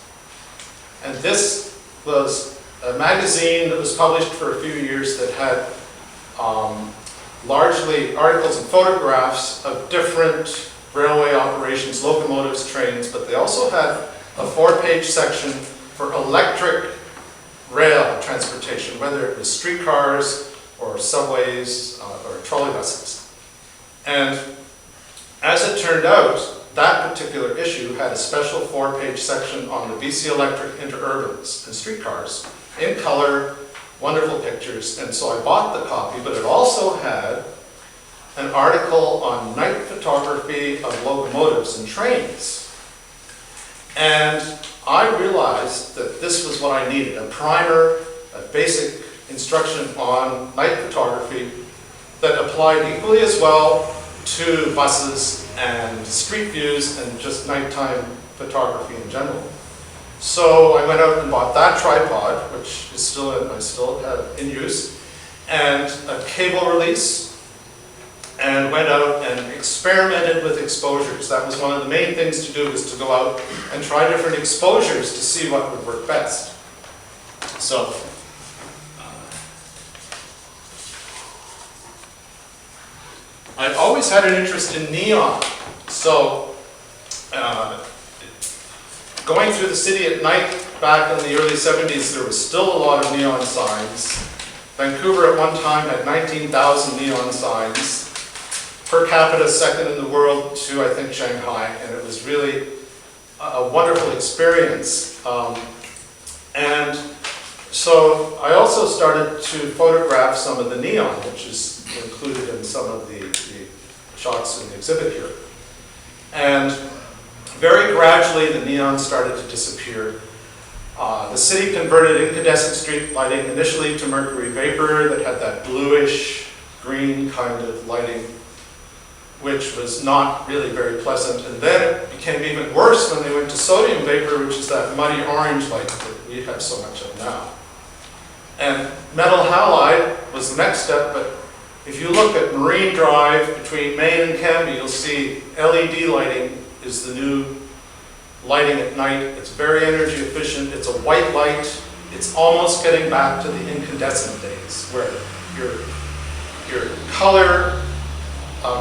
and this was a magazine that was published for a few years that had largely articles and photographs of different railway operations, locomotives, trains, but they also had a 4-page section for electric rail transportation, whether it was streetcars or subways or trolley buses. And as it turned out, that particular issue had a special 4-page section on the BC Electric interurbans and streetcars in color, wonderful pictures, and so I bought the copy, but it also had an article on night photography of locomotives and trains. And I realized that this was what I needed, a primer, a basic instruction on night photography that applied equally as well to buses and street views and just nighttime photography in general. So I went out and bought that tripod, which is still I still have in use, and a cable release, and went out and experimented with exposures. That was one of the main things to do, was to go out and try different exposures to see what would work best. So, I always had an interest in neon. So, going through the city at night back in the early 70s, there was still a lot of neon signs. Vancouver at one time had 19,000 neon signs. Per capita, second in the world to, I think, Shanghai, and it was really a wonderful experience. And so I also started to photograph some of the neon, which is included in some of the shots in the exhibit here. And very gradually, the neon started to disappear. The city converted incandescent street lighting initially to mercury vapor that had that bluish green kind of lighting, which was not really very pleasant. And then it became even worse when they went to sodium vapor, which is that muddy orange light that we have so much of now. And metal halide was the next step, but if you look at Marine Drive between Main and Canby, you'll see LED lighting is the new lighting at night. It's very energy efficient. It's a white light. It's almost getting back to the incandescent days where your color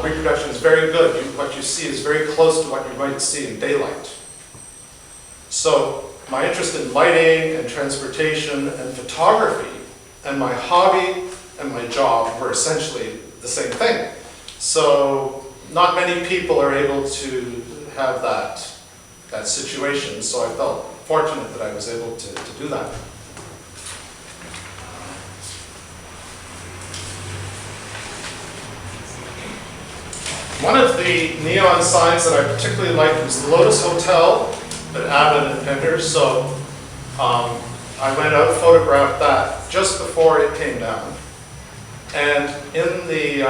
reproduction is very good. What you see is very close to what you might see in daylight. So my interest in lighting and transportation and photography and my hobby and my job were essentially the same thing. So not many people are able to have that situation, so I felt fortunate that I was able to do that. One of the neon signs that I particularly liked was the Lotus Hotel at Abbott and Pender, so I went out and photographed that just before it came down. And in the,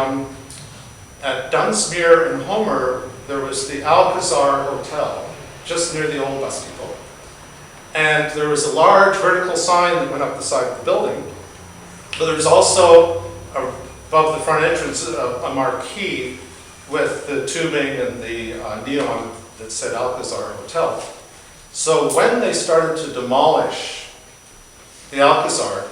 at Dunsmuir and Homer, there was the Alcazar Hotel, just near the old bus depot. And there was a large vertical sign that went up the side of the building, but there was also, above the front entrance, a marquee with the tubing and the neon that said Alcazar Hotel. So when they started to demolish the Alcazar,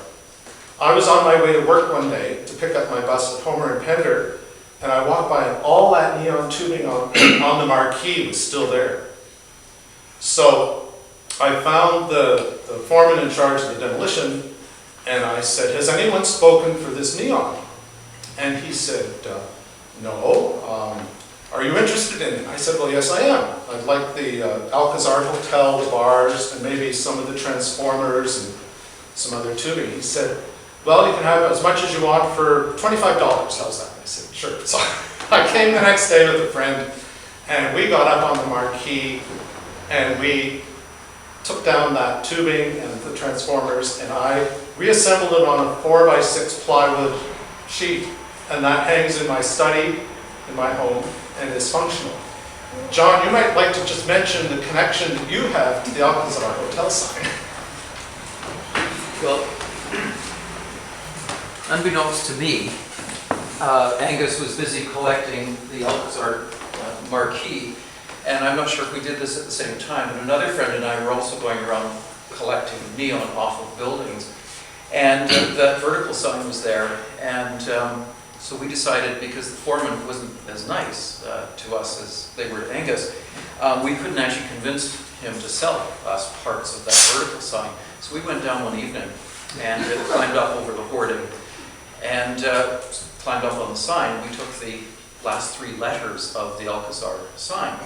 I was on my way to work one day to pick up my bus at Homer and Pender, and I walked by and all that neon tubing on the marquee was still there. So I found the foreman in charge of the demolition, and I said, "Has anyone spoken for this neon?" And he said, "No. Are you interested in it?" I said, "Well, yes, I am. I'd like the Alcazar Hotel, the bars, and maybe some of the transformers and some other tubing." He said, "Well, you can have as much as you want for $25. How's that?" I said, "Sure." So I came the next day with a friend, and we got up on the marquee, and we took down that tubing and the transformers, and I reassembled it on a 4x6 plywood sheet, and that hangs in my study, in my home, and is functional. John, you might like to just mention the connection that you have to the Alcazar Hotel sign. Well, unbeknownst to me, Angus was busy collecting the Alcazar marquee, and I'm not sure if we did this at the same time, but another friend and I were also going around collecting neon off of buildings, and that vertical sign was there, and so we decided, because the foreman wasn't as nice to us as they were to Angus, we couldn't actually convince him to sell us parts of that vertical sign. So we went down one evening and climbed up over the hoarding and climbed up on the sign. We took the last 3 letters of the Alcazar sign.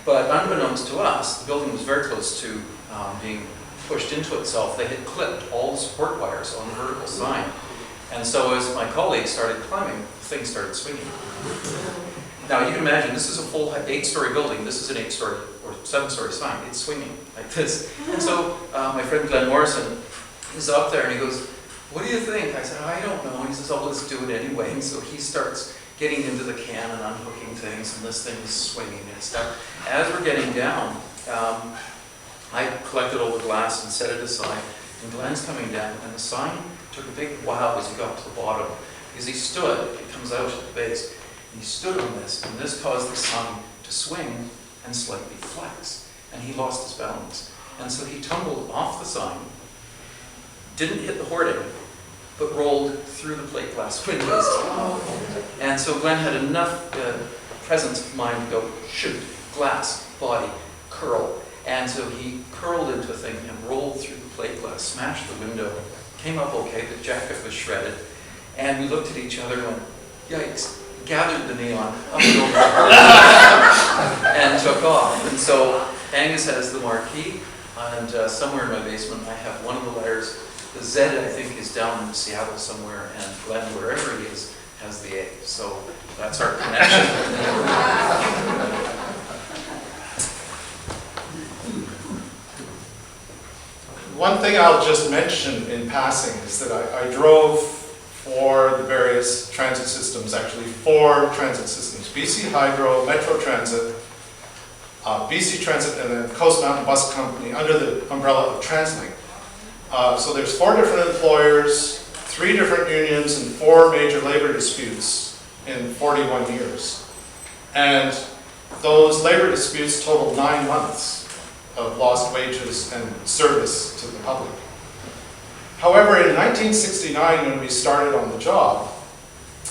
But unbeknownst to us, the building was very close to being pushed into itself. They had clipped all the support wires on the vertical sign. And so as my colleagues started climbing, things started swinging. Now you can imagine, this is a full 8-story building. This is an 8-story or 7-story sign. It's swinging like this. And so my friend Glenn Morrison is up there and he goes, "What do you think?" I said, "I don't know." He says, "Oh, let's do it anyway." And so he starts getting into the can and unhooking things, and this thing is swinging and stuff. As we're getting down, I collected all the glass and set it aside, and Glenn's coming down, and the sign took a big wow as he got to the bottom, because he stood, it comes out at the base, and he stood on this, and this caused the sign to swing and slightly flex, and he lost his balance. And so he tumbled off the sign, didn't hit the hoarding, but rolled through the plate glass windows. And so Glenn had enough presence of mind to go, shoot, glass, body, curl. And so he curled into a thing and rolled through the plate glass, smashed the window, came up okay, the jacket was shredded. And we looked at each other and went, yikes, gathered the neon up and over and took off. And so Angus has the marquee, and somewhere in my basement I have one of the letters. The Z, I think, is down in Seattle somewhere, and Glenn, wherever he is, has the A. So that's our connection. One thing I'll just mention in passing is that I drove for the various transit systems, actually 4 transit systems: BC Hydro, Metro Transit, BC Transit, and then Coast Mountain Bus Company under the umbrella of TransLink. So there's 4 different employers, 3 different unions, and 4 major labor disputes in 41 years. And those labor disputes totaled 9 months of lost wages and service to the public. However, in 1969, when we started on the job,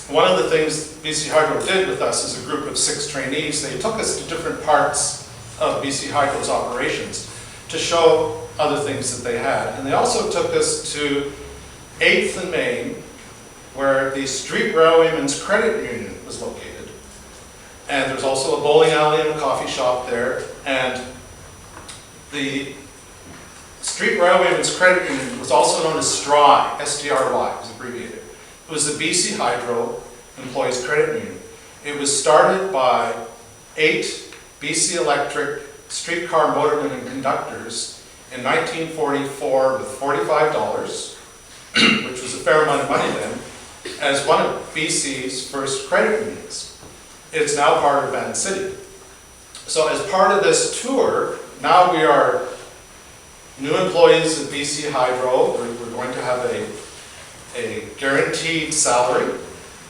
one of the things BC Hydro did with us as a group of 6 trainees, they took us to different parts of BC Hydro's operations to show other things that they had. And they also took us to 8th and Main, where the Street Railwaymen's Credit Union was located. And there's also a bowling alley and a coffee shop there. And the Street Railwaymen's Credit Union was also known as STRY, S-T-R-Y, it was abbreviated. It was the BC Hydro Employees Credit Union. It was started by 8 BC Electric streetcar motormen and conductors in 1944 with $45, which was a fair amount of money then, as one of BC's first credit unions. It's now part of Van City. So as part of this tour, now we are new employees of BC Hydro. We're going to have a guaranteed salary,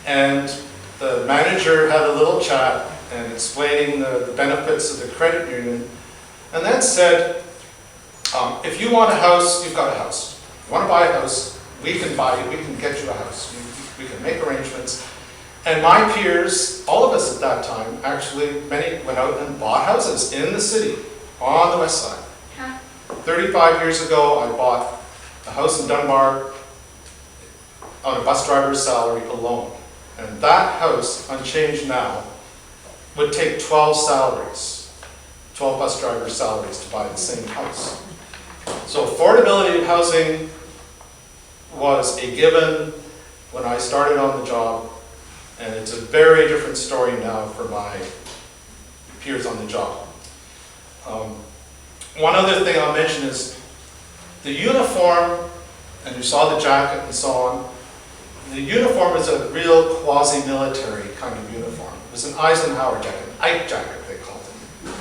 and the manager had a little chat and explaining the benefits of the credit union, and then said, if you want a house, you've got a house. If you want to buy a house, we can get you a house. We can make arrangements. And my peers, all of us at that time, actually, many went out and bought houses in the city, on the west side. 35 years ago, I bought a house in Dunbar on a bus driver's salary alone. And that house, unchanged now, would take 12 salaries, 12 bus driver's salaries to buy the same house. So affordability of housing was a given when I started on the job, and it's a very different story now for my peers on the job. One other thing I'll mention is the uniform, and you saw the jacket and so on. The uniform is a real quasi-military kind of uniform. It was an Eisenhower jacket, an Ike jacket they called it.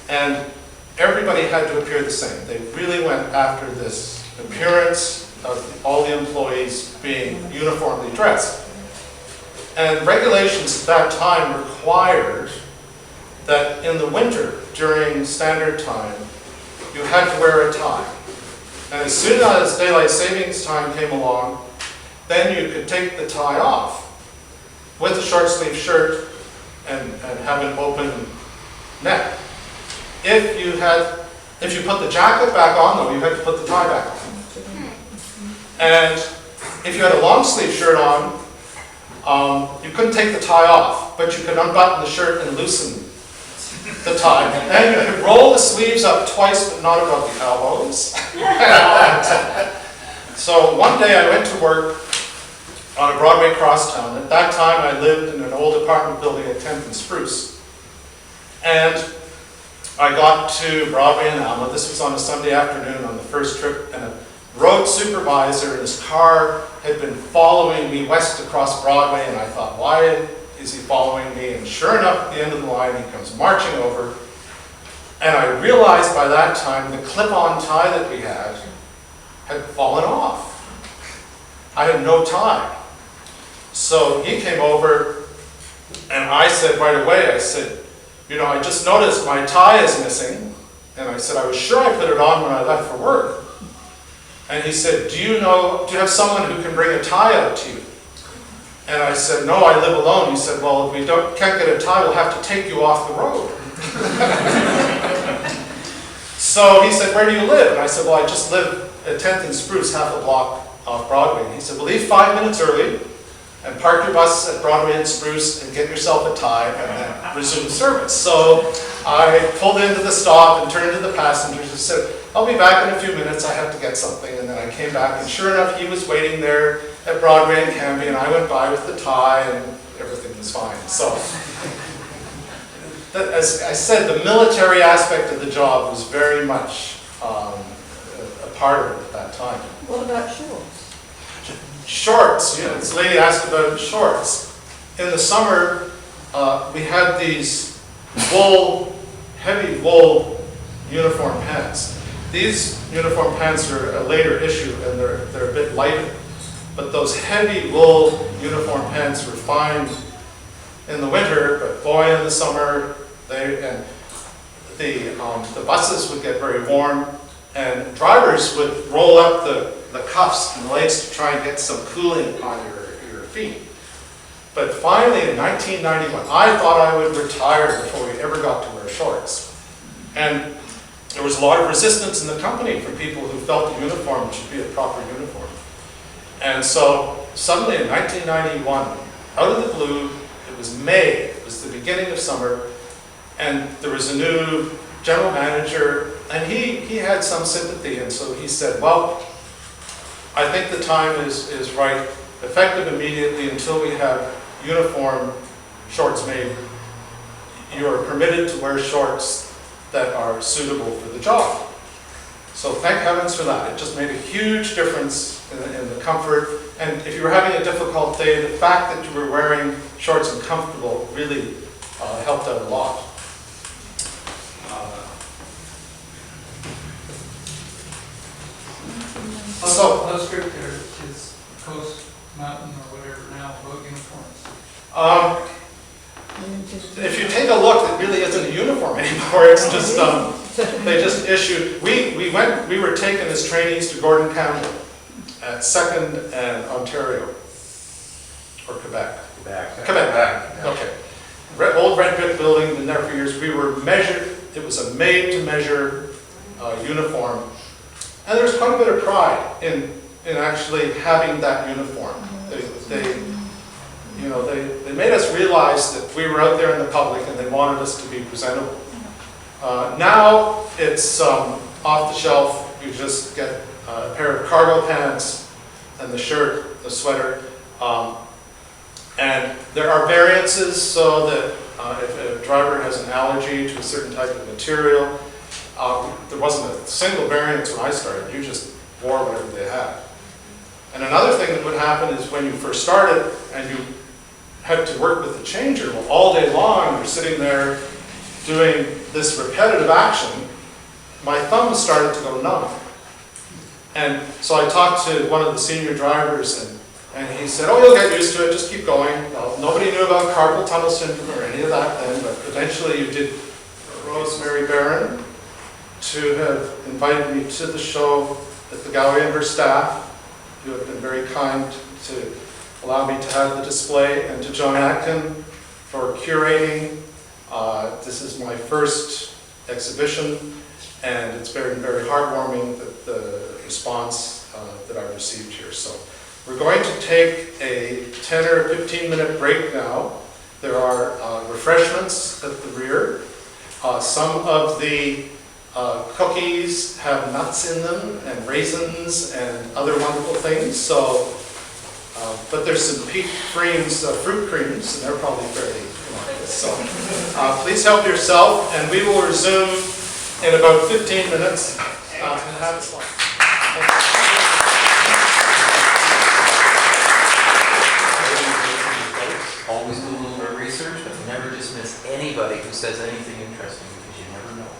And everybody had to appear the same. They really went after this appearance of all the employees being uniformly dressed. And regulations at that time required that in the winter, during standard time, you had to wear a tie. And as soon as daylight savings time came along, then you could take the tie off with a short sleeve shirt and have an open neck. If you put the jacket back on, though, you had to put the tie back on. And if you had a long sleeve shirt on, you couldn't take the tie off, but you could unbutton the shirt and loosen the tie. And you could roll the sleeves up twice, but not above the elbows. So one day I went to work on a Broadway crosstown. At that time I lived in an old apartment building at 10th and Spruce. And I got to Broadway and Alma. This was on a Sunday afternoon on the first trip, and a road supervisor in his car had been following me west across Broadway, and I thought, why is he following me? And sure enough, at the end of the line, he comes marching over, And I realized by that time the clip-on tie that we had fallen off. I had no tie. So he came over and I said right away, I said, you know, I just noticed my tie is missing. And I said, I was sure I put it on when I left for work. And he said, do you have someone who can bring a tie out to you? And I said, no, I live alone. He said, well, if we can't get a tie, we'll have to take you off the road. So he said, where do you live? And I said, well, I just live at 10th and Spruce, half a block off Broadway. And he said, well, leave 5 minutes early and park your bus at Broadway and Spruce and get yourself a tie and then resume service. So I pulled into the stop and turned to the passengers and said, I'll be back in a few minutes, I have to get something. And then I came back and sure enough, he was waiting there at Broadway and Cambie, and I went by with the tie and everything was fine. So, as I said, the military aspect of the job was very much a part of it at that time. What about shorts? Shorts, you know, this lady asked about shorts. In the summer, we had these heavy wool uniform pants. These uniform pants are a later issue and they're a bit lighter. But those heavy wool uniform pants were fine in the winter, but boy, in the summer, the buses would get very warm, and drivers would roll up the cuffs and legs to try and get some cooling on your feet. But finally, in 1991, I thought I would retire before we ever got to wear shorts. And there was a lot of resistance in the company from people who felt the uniform should be a proper uniform. And so suddenly in 1991, out of the blue, it was May, it was the beginning of summer, and there was a new general manager, and he had some sympathy, and so he said, well, I think the time is right, effective immediately until we have uniform shorts made. You are permitted to wear shorts that are suitable for the job. So thank heavens for that. It just made a huge difference in the comfort. And if you were having a difficult day, the fact that you were wearing shorts and comfortable really helped out a lot. How strict is Coast Mountain or whatever now about uniforms? If you take a look, it really isn't a uniform anymore. It's just they just issued. We were taken as trainees to Gordon County at 2nd and Ontario, or Quebec. Quebec. Okay. Old red brick building, been there for years. We were measured. It was a made-to-measure uniform, and there's quite a bit of pride in actually having that uniform. They made us realize that we were out there in the public and they wanted us to be presentable. Now it's off the shelf. You just get a pair of cargo pants and the shirt, the sweater. And there are variances so that if a driver has an allergy to a certain type of material, there wasn't a single variance when I started. You just wore whatever they had. And another thing that would happen is when you first started and you had to work with the changer, well, all day long you're sitting there doing this repetitive action, my thumb started to go numb. And so I talked to one of the senior drivers and he said, oh, you'll get used to it, just keep going. Well, nobody knew about carpal tunnel syndrome or any of that then, but eventually you did Rosemary Barron to have invited me to the show at the gallery and her staff. You have been very kind to allow me to have the display, and to John Atkin for curating. This is my first exhibition, and it's been very heartwarming, the response that I received here. So we're going to take a 10 or 15-minute break now. There are refreshments at the rear. Some of the cookies have nuts in them and raisins and other wonderful things. So, but there's some peach creams, fruit creams, and they're probably fairly marvelous. So please help yourself, and we will resume in about 15 minutes. Always do a little bit of research, but never dismiss anybody who says anything interesting, because you never know.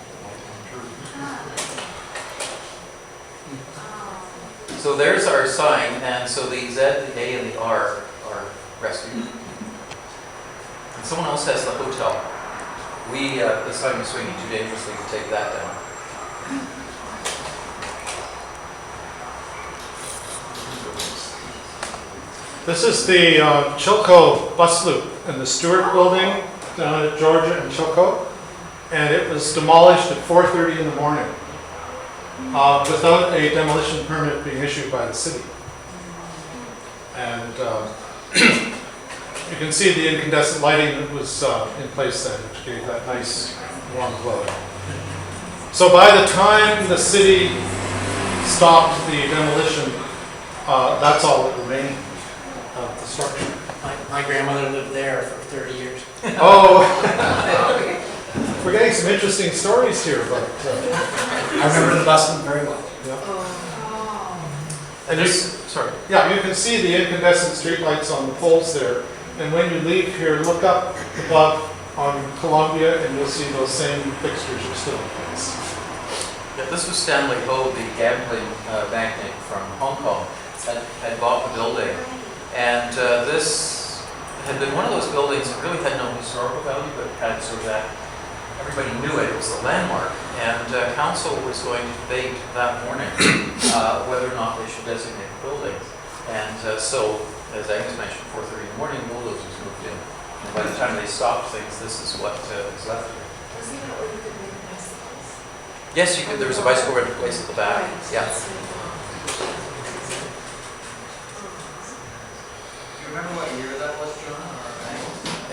So there's our sign, and so the Z, the A, and the R are rescued. And someone else has the hotel. We, the sign was swinging too dangerously to take that down. This is the Chilco bus loop in the Stewart building down at Georgia and Chilco. And it was demolished at 4:30 in the morning without a demolition permit being issued by the city. And you can see the incandescent lighting that was in place then, which gave that nice warm glow. So by the time the city stopped the demolition, that's all that remained of the structure. My grandmother lived there for 30 years. Oh, we're getting some interesting stories here, but I remember the bus very well. and you, Sorry. yeah, you can see the incandescent streetlights on the poles there. And when you leave here, look up above on Columbia, and you'll see those same fixtures are still in place. Yeah, this was Stanley Ho, the gambling magnate from Hong Kong, had bought the building. And this had been one of those buildings that really had no historical value, but had sort of that, everybody knew it, it was the landmark. And council was going to debate that morning whether or not they should designate the building. And so, as Angus mentioned, 4:30 in the morning, bulldozers moved in. And by the time they stopped things, this is what is left of it. Wasn't that where you could rent bicycles? Yes, you could, there was a bicycle rental place at the back. Yeah. Do you remember what year that was, John?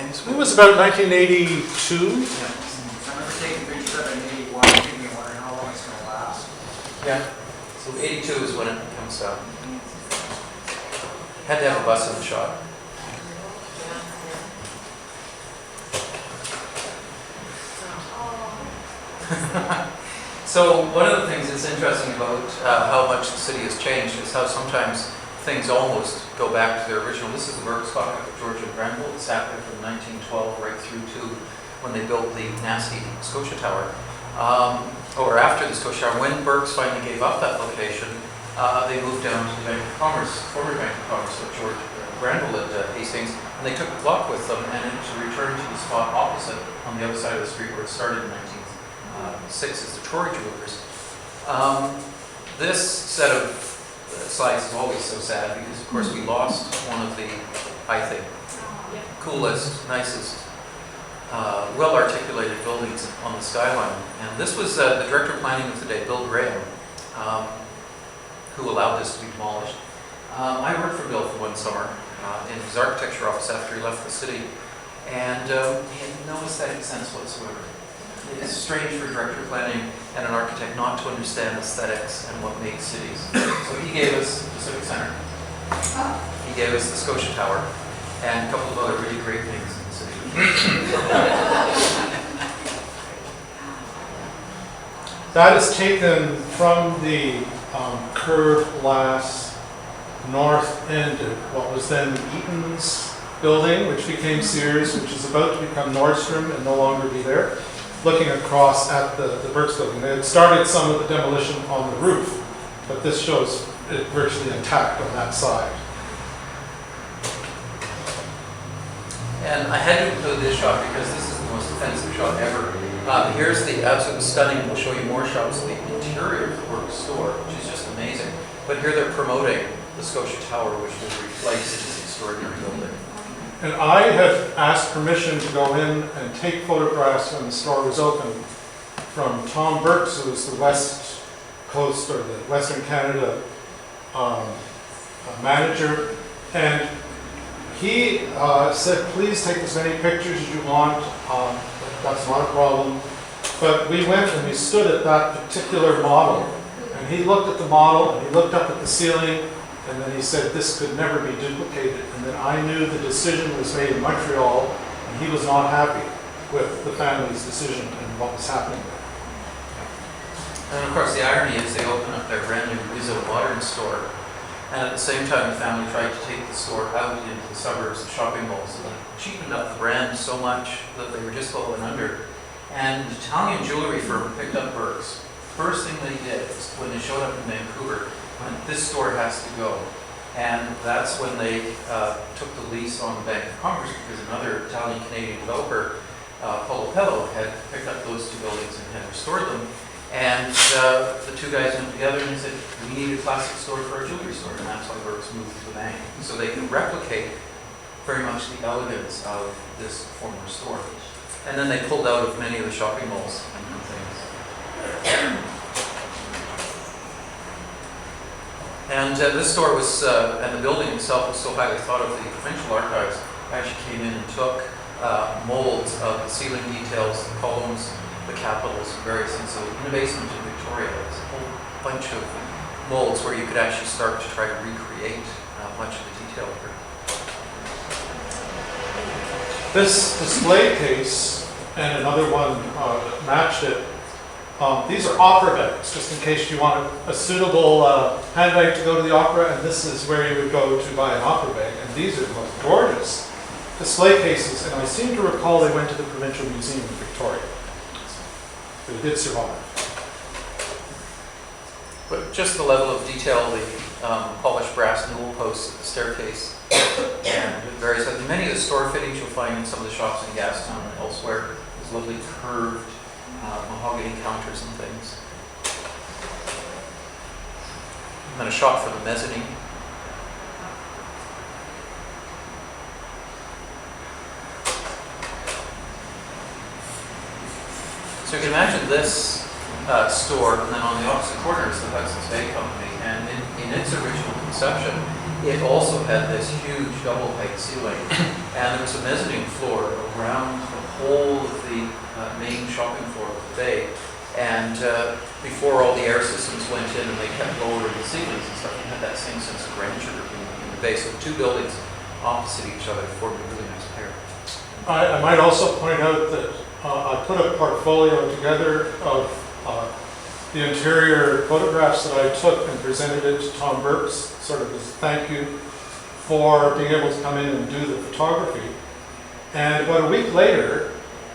It was about 1982. I remember taking pictures of it in 81, thinking, wondering how long it's going to last. Yeah. So 82 is when it comes down. Had to have a bus in the shot. So one of the things that's interesting about how much the city has changed is how sometimes things almost go back to their original. This is the Burke's Clock at Georgia and Granville. It sat there from 1912 right through to when they built the nasty Scotia Tower. Or after the Scotia Tower, when Burke's finally gave up that location, they moved down to the Bank of Commerce, former Bank of Commerce at George Granville at Hastings, and they took the clock with them and it returned to the spot opposite on the other side of the street where it started in 1906 as the Tory Jewelers. This set of slides is always so sad because, of course, we lost one of the, I think, coolest, nicest, well-articulated buildings on the skyline. And this was the Director of Planning of the day, Bill Graham, who allowed this to be demolished. I worked for Bill for one summer in his architecture office after he left the city, and he had no aesthetic sense whatsoever. It is strange for a director of planning and an architect not to understand aesthetics and what makes cities. So he gave us the Pacific Center. He gave us the Scotia Tower and a couple of other really great things in the city. That is taken from the curved glass north end of what was then Eaton's building, which became Sears, which is about to become Nordstrom and no longer be there, looking across at the Burke's building. They had started some of the demolition on the roof, but this shows it virtually intact on that side. And I had to include this shot because this is the most offensive shot ever. Here's the absolutely stunning, we'll show you more shots of the interior of the Burke's store, which is just amazing. But here they're promoting the Scotia Tower, which was replaced this extraordinary building. And I had asked permission to go in and take photographs when the store was open from Tom Burks, who was the West Coast or the Western Canada manager. And he said, please take as many pictures as you want. That's not a problem. But we went and we stood at that particular model. And he looked at the model and he looked up at the ceiling. And then he said, this could never be duplicated. And then I knew the decision was made in Montreal, and he was not happy with the family's decision and what was happening there. And of course, the irony is they open up their brand new Rizzo Modern store, and at the same time, the family tried to take the store out into the suburbs, the shopping malls, and they cheapened up the brand so much that they were just falling under. And an Italian jewelry firm picked up Burke's first thing they did was when they showed up in Vancouver, when this store has to go. And that's when they took the lease on the Bank of Commerce, because another Italian-Canadian developer, Paulo Pello, had picked up those two buildings and had restored them. And the two guys went together and they said, we need a classic store for our jewelry store, and that's why Burke's moved to the bank. So they can replicate very much the elegance of this former store. And then they pulled out of many of the shopping malls and things. And this store was, and the building itself was so highly thought of, the Provincial Archives actually came in and took molds of the ceiling details, the columns, the capitals, various things. So in the basement in Victoria, there's a whole bunch of molds where you could actually start to try to recreate much of the detail here. This display case and another one that matched it. These are opera bags, just in case you want a suitable handbag to go to the opera, and this is where you would go to buy an opera bag. And these are the most gorgeous display cases, and I seem to recall they went to the Provincial Museum in Victoria. They did survive. But just the level of detail, the polished brass newel posts at the staircase, and various other, many of the store fittings you'll find in some of the shops in Gastown and elsewhere. There's lovely curved mahogany counters and things. And then a shot for the mezzanine. So you can imagine this store, and then on the opposite corner is the Hudson's Bay Company, and in its original conception, it also had this huge double-height ceiling, and there was a mezzanine floor around the whole of the main shopping floor of the bay. And before all the air systems went in and they kept lowering the ceilings and stuff, you had that same sense of grandeur in the bay. So the two buildings opposite each other formed a really nice pair. I might also point out that I put a portfolio together of the interior photographs that I took and presented it to Tom Burks, sort of as a thank you for being able to come in and do the photography. And about a week later,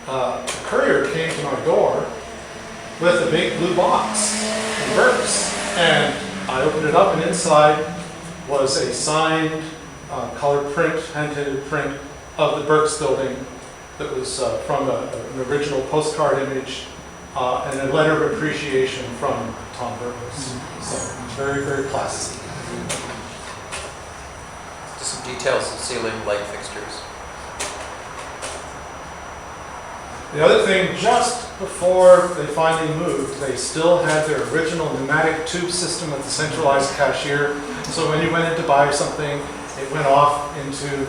a courier came to my door with a big blue box from Burks. And I opened it up, and inside was a signed colored print, hand-painted print of the Burks building that was from an original postcard image and a letter of appreciation from Tom Burks. So very, very classy. Just some details of ceiling light fixtures. The other thing, just before they finally moved, they still had their original pneumatic tube system at the centralized cashier. So when you went in to buy something, it went off into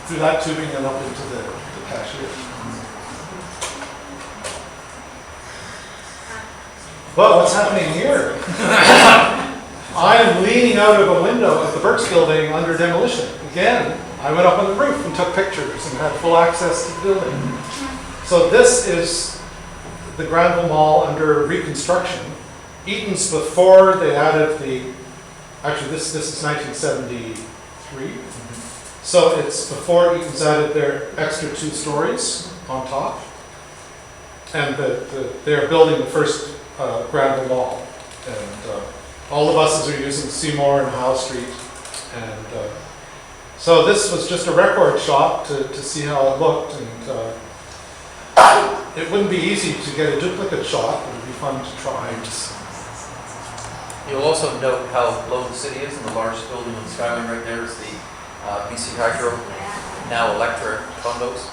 through that tubing and up into the cashier. But what's happening here? I'm leaning out of a window of the Burks building under demolition. Again, I went up on the roof and took pictures and had full access to the building. So this is the Granville Mall under reconstruction. Eaton's before they added the, actually this is 1973. So it's before Eaton's added their extra 2 stories on top. And they're building the first Granville Mall. And all the buses are using Seymour and Howe Street. And so this was just a record shot to see how it looked. And it wouldn't be easy to get a duplicate shot, but it would be fun to try. You'll also note how low the city is, and the largest building on the skyline right there is the BC Hydro, now Electra condos.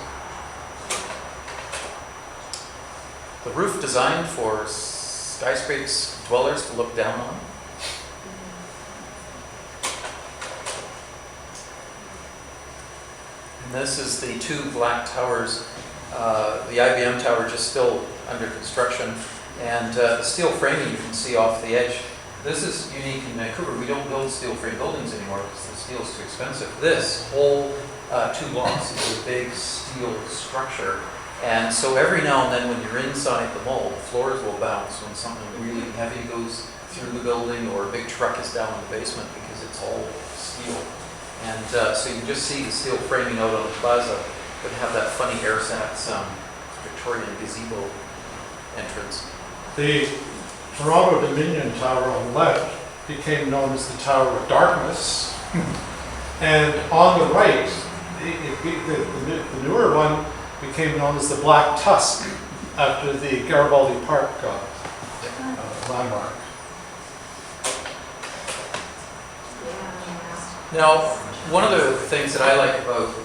The roof designed for skyscrapers dwellers to look down on. And this is the 2 black towers. The IBM tower just still under construction, and the steel framing you can see off the edge. This is unique in Vancouver. We don't build steel frame buildings anymore because the steel is too expensive. This whole 2 blocks is a big steel structure, and so every now and then when you're inside the mall, the floors will bounce when something really heavy goes through the building or a big truck is down in the basement because it's all steel. And so you just see the steel framing out on the plaza, but have that funny airsats Victorian gazebo entrance. The Toronto Dominion Tower on the left became known as the Tower of Darkness. And on the right, the newer one became known as the Black Tusk, after the Garibaldi Park landmark. Now, one of the things that I like about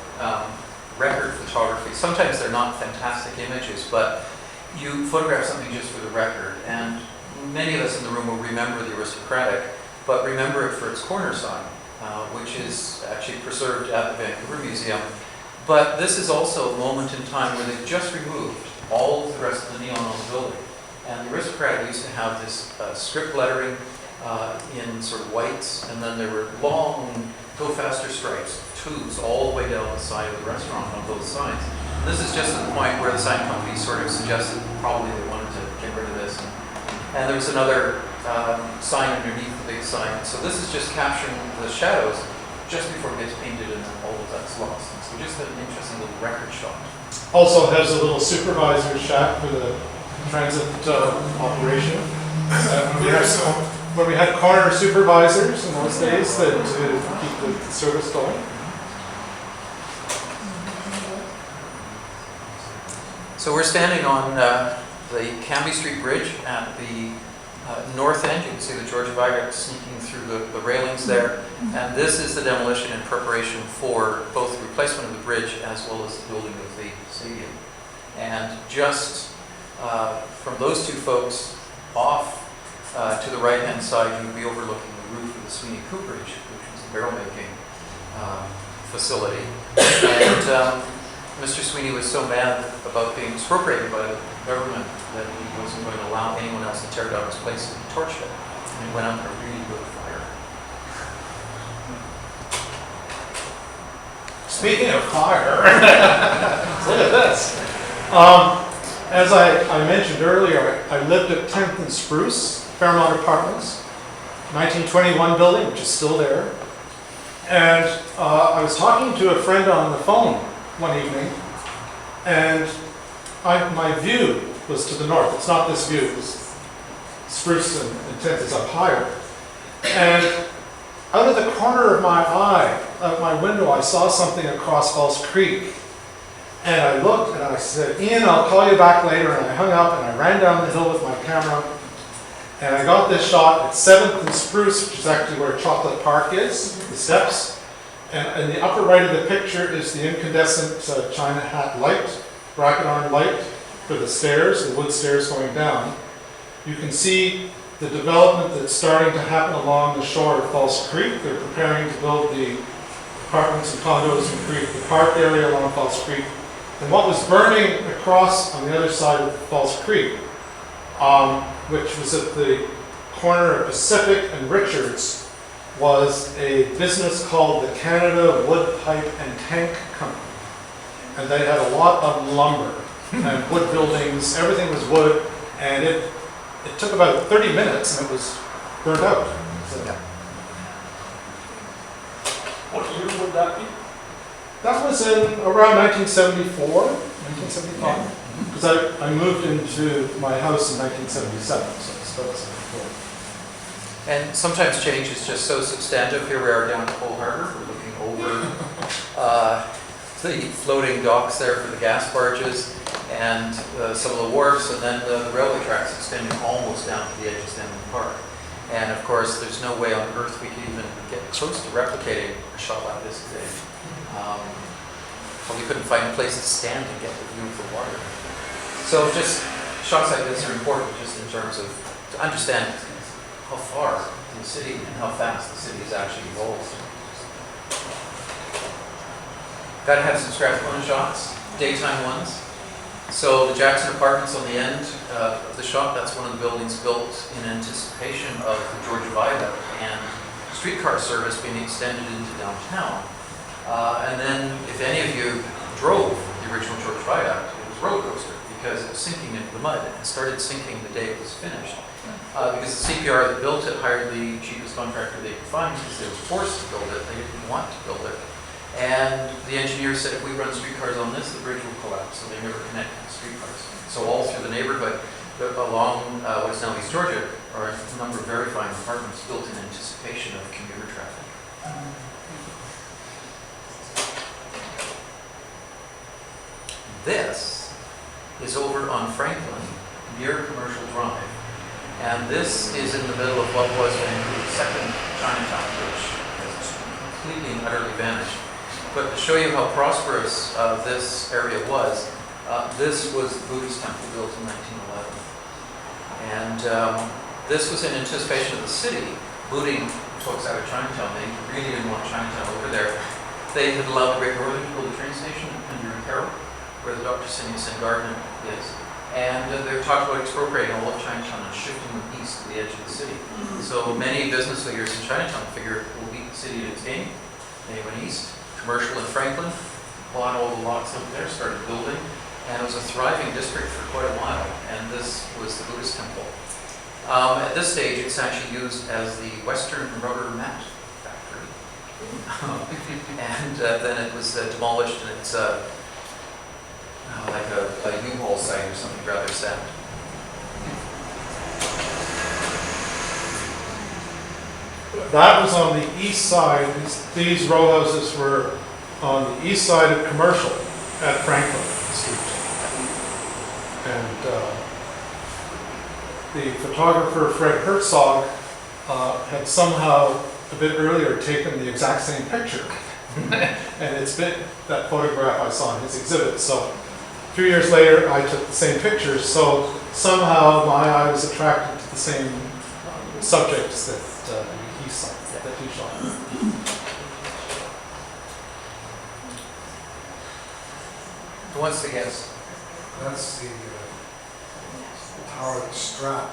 record photography, sometimes they're not fantastic images, but you photograph something just for the record, and many of us in the room will remember the Aristocratic, but remember it for its corner sign, which is actually preserved at the Vancouver Museum. But this is also a moment in time where they've just removed all of the rest of the neon on the building. And the Aristocrat used to have this script lettering in sort of whites, and then there were long go faster stripes, tubes all the way down the side of the restaurant on both sides. And this is just the point where the sign company sort of suggested probably they wanted to get rid of this. And there was another sign underneath the big sign. So this is just capturing the shadows just before it gets painted, and then all of that's lost. And so just an interesting little record shot. Also has a little supervisor shack for the transit operation. When we had corner supervisors in those days that keep the service going. So we're standing on the Cambie Street Bridge at the north end. You can see the George Viaduct sneaking through the railings there. And this is the demolition in preparation for both the replacement of the bridge as well as the building of the stadium. And just from those two folks off to the right-hand side, you'd be overlooking the roof of the Sweeney Cooperage, which was the barrel-making facility. And Mr. Sweeney was so mad about being expropriated by the government that he wasn't going to allow anyone else to tear down his place and torch it. And he went out on a really good fire. Speaking of fire, look at this. As I mentioned earlier, I lived at 10th and Spruce, Fairmont Apartments, 1921 building, which is still there. And I was talking to a friend on the phone one evening, and my view was to the north. It's not this view. It's Spruce and 10th is up higher. And out of the corner of my eye, out my window, I saw something across False Creek. And I looked and I said, "Ian, I'll call you back later." And I hung up and I ran down the hill with my camera. And I got this shot at 7th and Spruce, which is actually where Chocolate Park is, the steps. And in the upper right of the picture is the incandescent China hat light, bracket arm light for the stairs, the wood stairs going down. You can see the development that's starting to happen along the shore of False Creek. They're preparing to build the apartments and condos in the park area along False Creek. And what was burning across on the other side of False Creek, which was at the corner of Pacific and Richards, was a business called the Canada Wood Pipe and Tank Company. And they had a lot of lumber and wood buildings. Everything was wood, and it took about 30 minutes and it was burnt out. So, What year would that be? that was in around 1974, 1975. Because I moved into my house in 1977, so it's about 74. And sometimes change is just so substantive. Here we are down at Cole Harbor. We're looking over the floating docks there for the gas barges and some of the wharfs, and then the railway tracks extending almost down to the edge of Stanley Park. And of course, there's no way on earth we could even get close to replicating a shot like this today. Well, we couldn't find a place to stand and get the view of the water. So just shots like this are important just in terms of to understand how far in the city and how fast the city has actually evolved. Got to have some Strathcona shots, daytime ones. So the Jackson Apartments on the end of the shot, that's one of the buildings built in anticipation of the George Viaduct and streetcar service being extended into downtown. And then if any of you drove the original George Viaduct, it was a roller coaster because it was sinking into the mud. It started sinking the day it was finished. Because the CPR that built it hired the cheapest contractor they could find because they were forced to build it. They didn't want to build it. And the engineer said, if we run streetcars on this, the bridge will collapse. So they never connected the streetcars. So all through the neighborhood, along what's now East Georgia are a number of very fine apartments built in anticipation of commuter traffic. This is over on Franklin, near Commercial Drive. And this is in the middle of what was Vancouver's second Chinatown, which has completely and utterly vanished. But to show you how prosperous this area was, this was the Buddhist temple built in 1911. And this was in anticipation of the city booting folks out of Chinatown. They really didn't want Chinatown over there. They had allowed the Great Northern to build a train station in Carroll, where the Dr. Simeon Garden is. And they were talking about expropriating all of Chinatown and shifting them east to the edge of the city. So many business leaders in Chinatown figured we'll beat the city at its game. They went east, commercial in Franklin, bought all the lots up there, started building, and it was a thriving district for quite a while. And this was the Buddhist temple. At this stage, it's actually used as the Western Rubber Mat Factory. And then it was demolished, and it's like a U-Haul site or something rather sad. That was on the east side. These row houses were on the east side of Commercial at Franklin Street. And the photographer Fred Herzog had somehow a bit earlier taken the exact same picture. And it's been that photograph I saw in his exhibit. So a few years later, I took the same pictures. So somehow my eye was attracted to the same subjects that he saw. That he shot. Who wants to guess? That's the Tower of the Strat.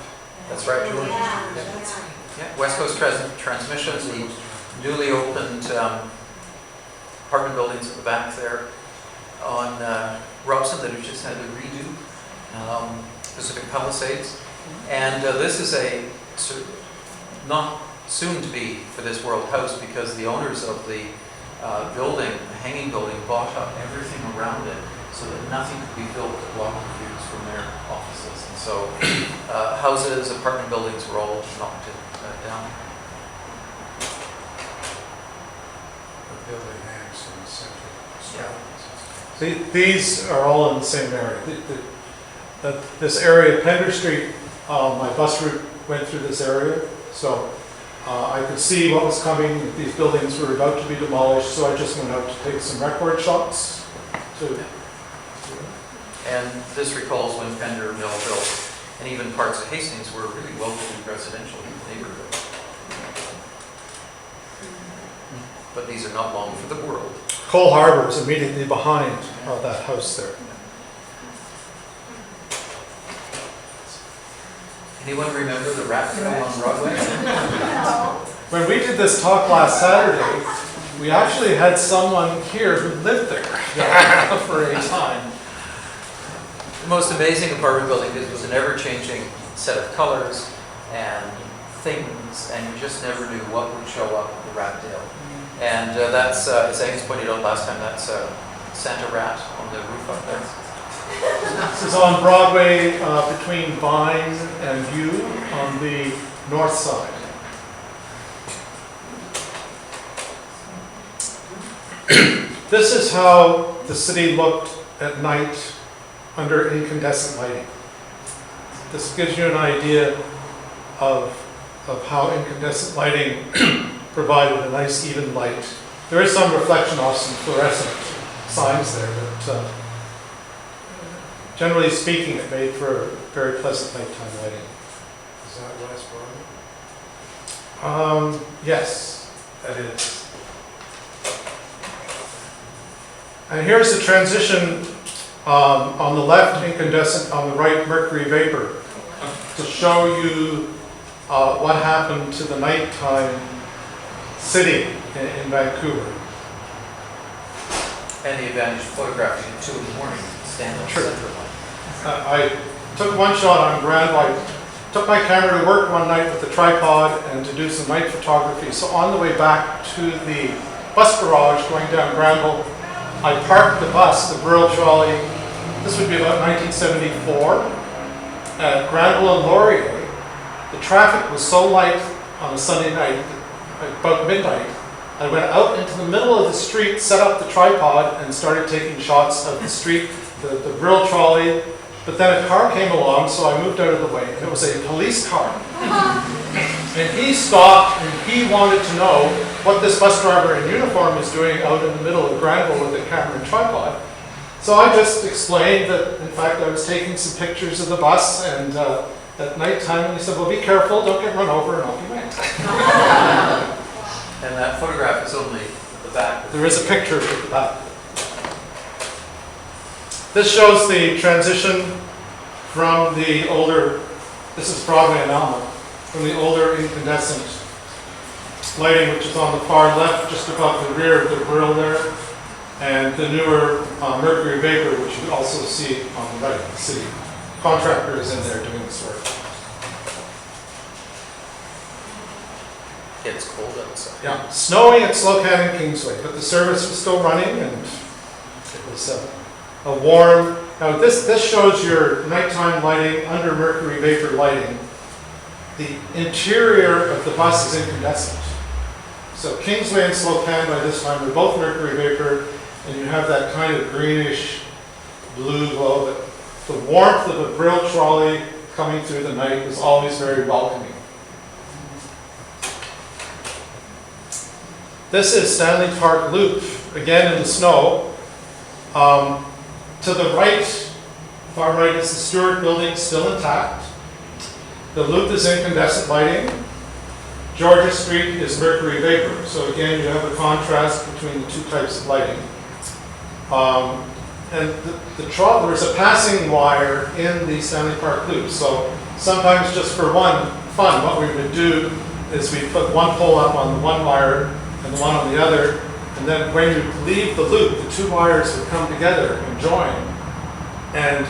That's right, George. Yeah, West Coast Transmission, the newly opened apartment buildings at the back there on Robson that have just had a redo, Pacific Palisades. And this is a not soon to be for this world house, because the owners of the building, the hanging building, bought up everything around it so that nothing could be built to block the views from their offices. And so houses, apartment buildings were all knocked down. The building hangs in the center. Yeah. These are all in the same area. This area, Pender Street, my bus route went through this area, so I could see what was coming. These buildings were about to be demolished, so I just went out to take some record shots. And this recalls when Pender Mill built, and even parts of Hastings were really well-to-do residential neighborhood. But these are not long for the world. Cole Harbour is immediately behind that house there. Anyone remember the rat film on Broadway? When we did this talk last Saturday, we actually had someone here who lived there for a time. The most amazing apartment building was an ever-changing set of colors and things, and you just never knew what would show up at the rat tail. And that's, as Angus pointed out last time, that's Santa Rat on the roof up there. This is on Broadway between Vine and View on the north side. This is how the city looked at night under incandescent lighting. This gives you an idea of how incandescent lighting provided a nice even light. There is some reflection off some fluorescent signs there, but generally speaking, it made for a very pleasant nighttime lighting. Is that West Broadway? Yes, that is. And here's the transition on the left, incandescent, on the right, mercury vapor, to show you what happened to the nighttime city in Vancouver. And the advantage of photographing at 2 in the morning, stand up Sure. center line. I took one shot on Grand. I took my camera to work one night with the tripod and to do some night photography. So on the way back to the bus garage going down Granville, I parked the bus, the Burrell trolley. This would be about 1974. at Granville and Laurier, the traffic was so light on a Sunday night, about midnight, I went out into the middle of the street, set up the tripod, and started taking shots of the street, the grill trolley. But then a car came along, so I moved out of the way, and it was a police car. And he stopped, and he wanted to know what this bus driver in uniform was doing out in the middle of Granville with a camera and tripod. So I just explained that, in fact, I was taking some pictures of the bus, and at night time, he said, well, be careful, don't get run over, and off he went. And that photograph is only the back. There is a picture of the back. This shows the transition from the older, this is Broadway and Alma, from the older incandescent lighting, which is on the far left, just above the rear of the grill there, and the newer mercury vapor, which you also see on the right. The city contractor is in there doing this work. It's cold outside. Yeah, snowing at Slocan and Kingsway, but the service was still running, and it was a warm. Now this shows your nighttime lighting under mercury vapor lighting. The interior of the bus is incandescent. So Kingsway and Slocan by this time are both mercury vapor, and you have that kind of greenish blue glow. But the warmth of a grill trolley coming through the night was always very welcoming. This is Stanley Park Loop, again in the snow. To the right, far right, is the Stewart Building, still intact. The loop is incandescent lighting. Georgia Street is mercury vapor. So again, you have a contrast between the two types of lighting. And there's a passing wire in the Stanley Park Loop. So sometimes just for fun, what we would do is we put one pole up on the one wire and the one on the other, and then when you leave the loop, the two wires would come together and join. And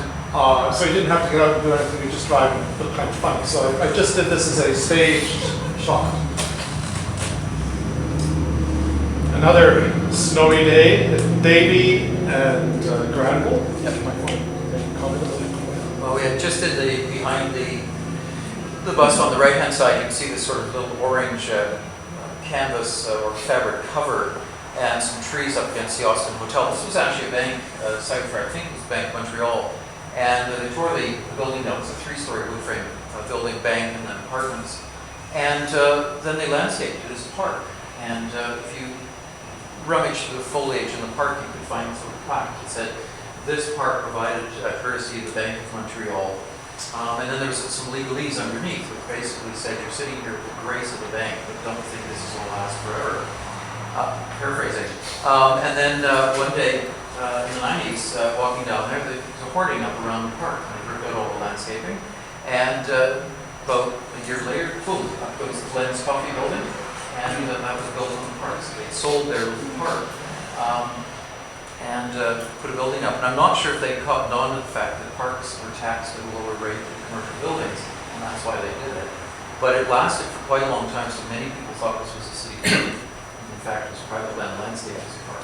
so you didn't have to get out and do anything, you just drive and look kind of funny. So I just did this as a staged shot. Another snowy day at Davie and Granville. Yep. Well, we had just behind the bus on the right-hand side, you can see this sort of little orange canvas or fabric cover and some trees up against the Austin Hotel. This was actually a bank site for, I think it was Bank Montreal. And they tore the building down. It was a three-story wood frame building, bank, and then apartments. And then they landscaped it as a park. And if you rummage through the foliage in the park, you could find sort of plaque that said, this park provided courtesy of the Bank of Montreal. And then there was some legalese underneath, which basically said, you're sitting here with the grace of the bank, but don't think this is going to last forever. Paraphrasing. And then one day in the 90s, walking down there, there was a hoarding up around the park. And they ripped out all the landscaping. And about a year later, boom, up goes the Glenn's Coffee Building. And that was built on the park. So they sold their little park and put a building up. And I'm not sure if they caught on to the fact that parks were taxed at a lower rate than commercial buildings. And that's why they did it. But it lasted for quite a long time, so many people thought this was a city park. In fact, it was private land landscape as a park.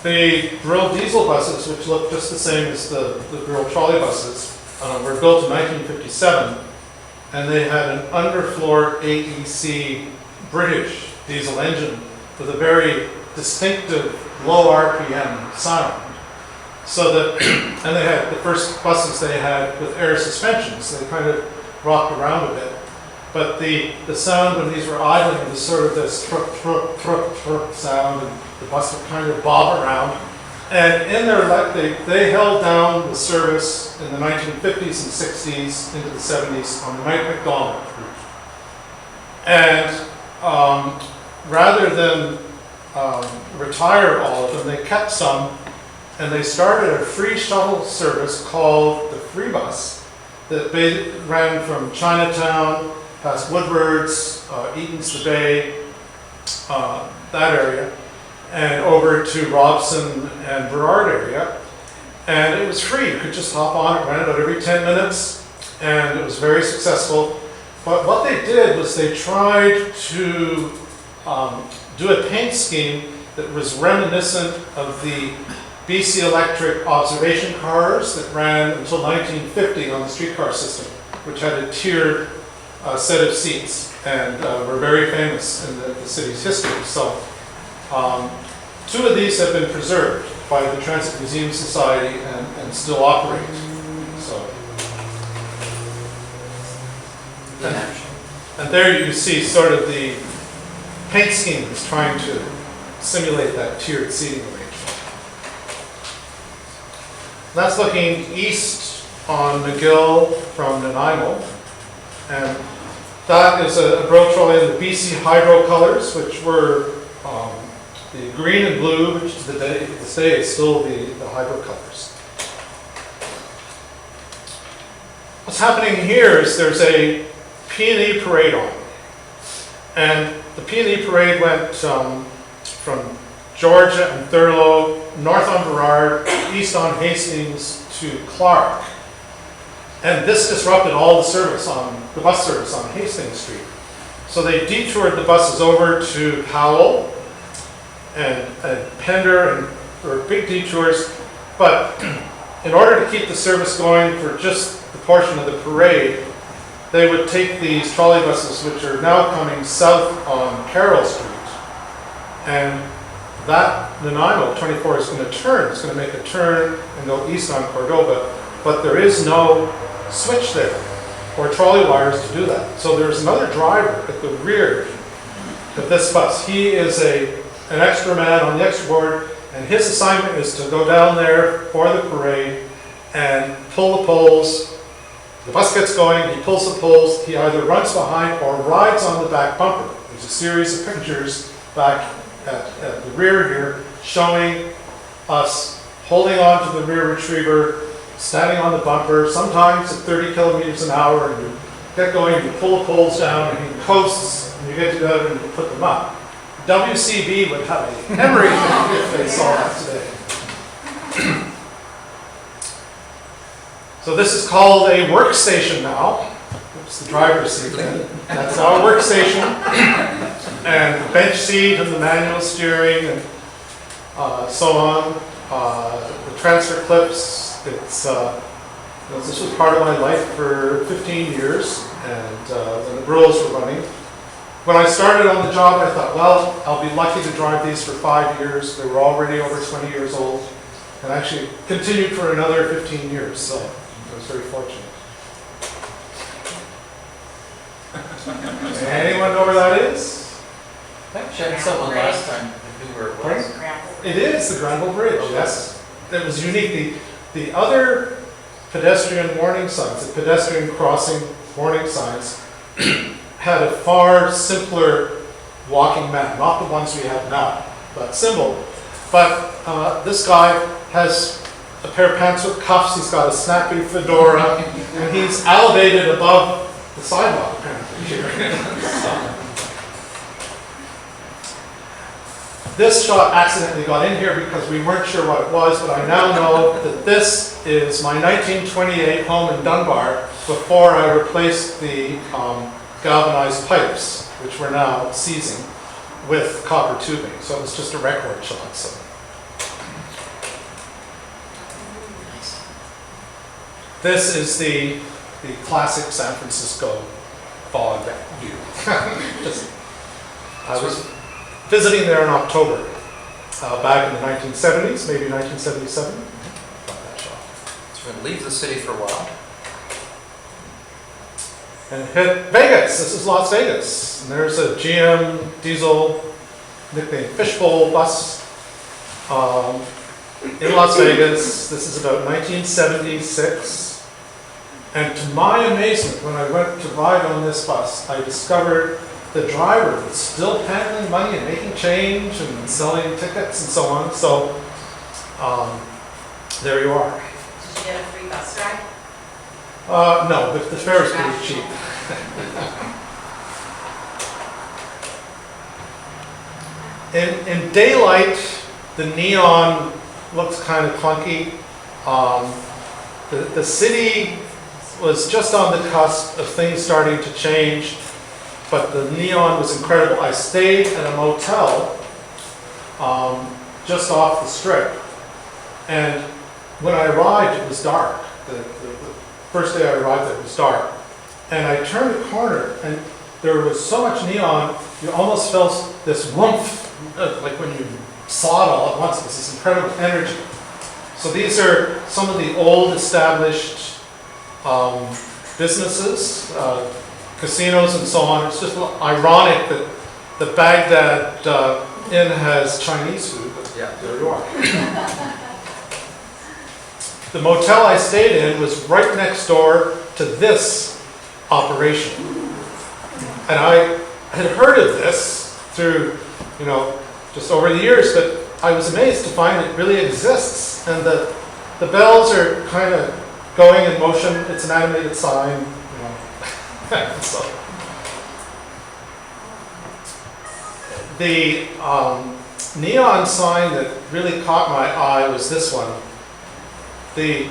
The Brill diesel buses, which look just the same as the Brill trolley buses, were built in 1957, and they had an underfloor AEC British diesel engine with a very distinctive low RPM sound. So that, and they had the first buses they had with air suspensions. They kind of rocked around a bit. But the sound when these were idling was sort of this truck, truck, truck, truck sound, and the bus would kind of bob around. And in their they held down the service in the 1950s and 60s into the 70s on the Nite McDonald route. And rather than retire all of them, they kept some, and they started a free shuttle service called the Free Bus that ran from Chinatown, past Woodward's, Eaton's the Bay, that area, and over to Robson and Burrard area. And it was free. You could just hop on it, ran about every 10 minutes, and it was very successful. But what they did was they tried to do a paint scheme that was reminiscent of the BC Electric observation cars that ran until 1950 on the streetcar system, which had a tiered set of seats and were very famous in the city's history. So 2 of these have been preserved by the Transit Museum Society and still operate. So, and there you see sort of the paint schemes trying to simulate that tiered seating arrangement. That's looking east on McGill from Nanaimo, and that is a road trolley in the BC Hydro colors, which were the green and blue, which to this day is still the Hydro colors. What's happening here is there's a P&E parade on, and the P&E parade went from Georgia and Thurlow, north on Burrard, east on Hastings to Clark. And this disrupted all the bus service on Hastings Street. So they detoured the buses over to Powell and Pender, and there were big detours. But in order to keep the service going for just the portion of the parade, they would take these trolley buses, which are now coming south on Carroll Street, and that Nanaimo 24 is going to turn. It's going to make a turn and go east on Cordova, but there is no switch there or trolley wires to do that. So there's another driver at the rear of this bus. He is an extra man on the extra board, and his assignment is to go down there for the parade and pull the poles. The bus gets going, he pulls the poles, he either runs behind or rides on the back bumper. There's a series of pictures back at the rear here showing us holding on to the rear retriever, standing on the bumper, sometimes at 30 kilometers an hour, and you get going, you pull the poles down, and he coasts, and you get together and you put them up. WCB would have a hemorrhage if they saw that today. So this is called a workstation now. Oops, the driver's seat then. That's our workstation. And the bench seat and the manual steering and so on. The transfer clips. This was part of my life for 15 years, and when the rules were running. When I started on the job, I thought, well, I'll be lucky to drive these for 5 years. They were already over 20 years old, and actually continued for another 15 years, so I was very fortunate. Anyone know where that is? I checked someone last time who knew where it was. It is the Granville Bridge, yes. It was unique. The other pedestrian warning signs, the pedestrian crossing warning signs, had a far simpler walking man, not the ones we have now, but symbol. But this guy has a pair of pants with cuffs, he's got a snappy fedora, and he's elevated above the sidewalk apparently here. This shot accidentally got in here because we weren't sure what it was, but I now know that this is my 1928 home in Dunbar before I replaced the galvanized pipes, which we're now seizing, with copper tubing. So it was just a record shot. So. This is the classic San Francisco fog view. I was visiting there in October, back in the 1970s, maybe 1977. Got that shot. So we're going to leave the city for a while. And hit Vegas. This is Las Vegas. And there's a GM diesel, nicknamed Fishbowl bus in Las Vegas. This is about 1976. And to my amazement, when I went to ride on this bus, I discovered the driver was still handling money and making change and selling tickets and so on. So there you are. Did you get a free bus ride? No, but the fare is pretty cheap. In daylight, the neon looks kind of clunky. The city was just on the cusp of things starting to change. but the neon was incredible. I stayed at a motel just off the strip, and when I arrived, it was dark. The first day I arrived, it was dark. And I turned a corner, and there was so much neon, you almost felt this woomph, like when you saw it all at once. It was this incredible energy. So these are some of the old established businesses, casinos and so on. It's just ironic that the Baghdad Inn has Chinese food, but Yeah. there you are. The motel I stayed in was right next door to this operation. And I had heard of this through, just over the years, but I was amazed to find it really exists. And the bells are kind of going in motion. It's an animated sign, So the neon sign that really caught my eye was this one. The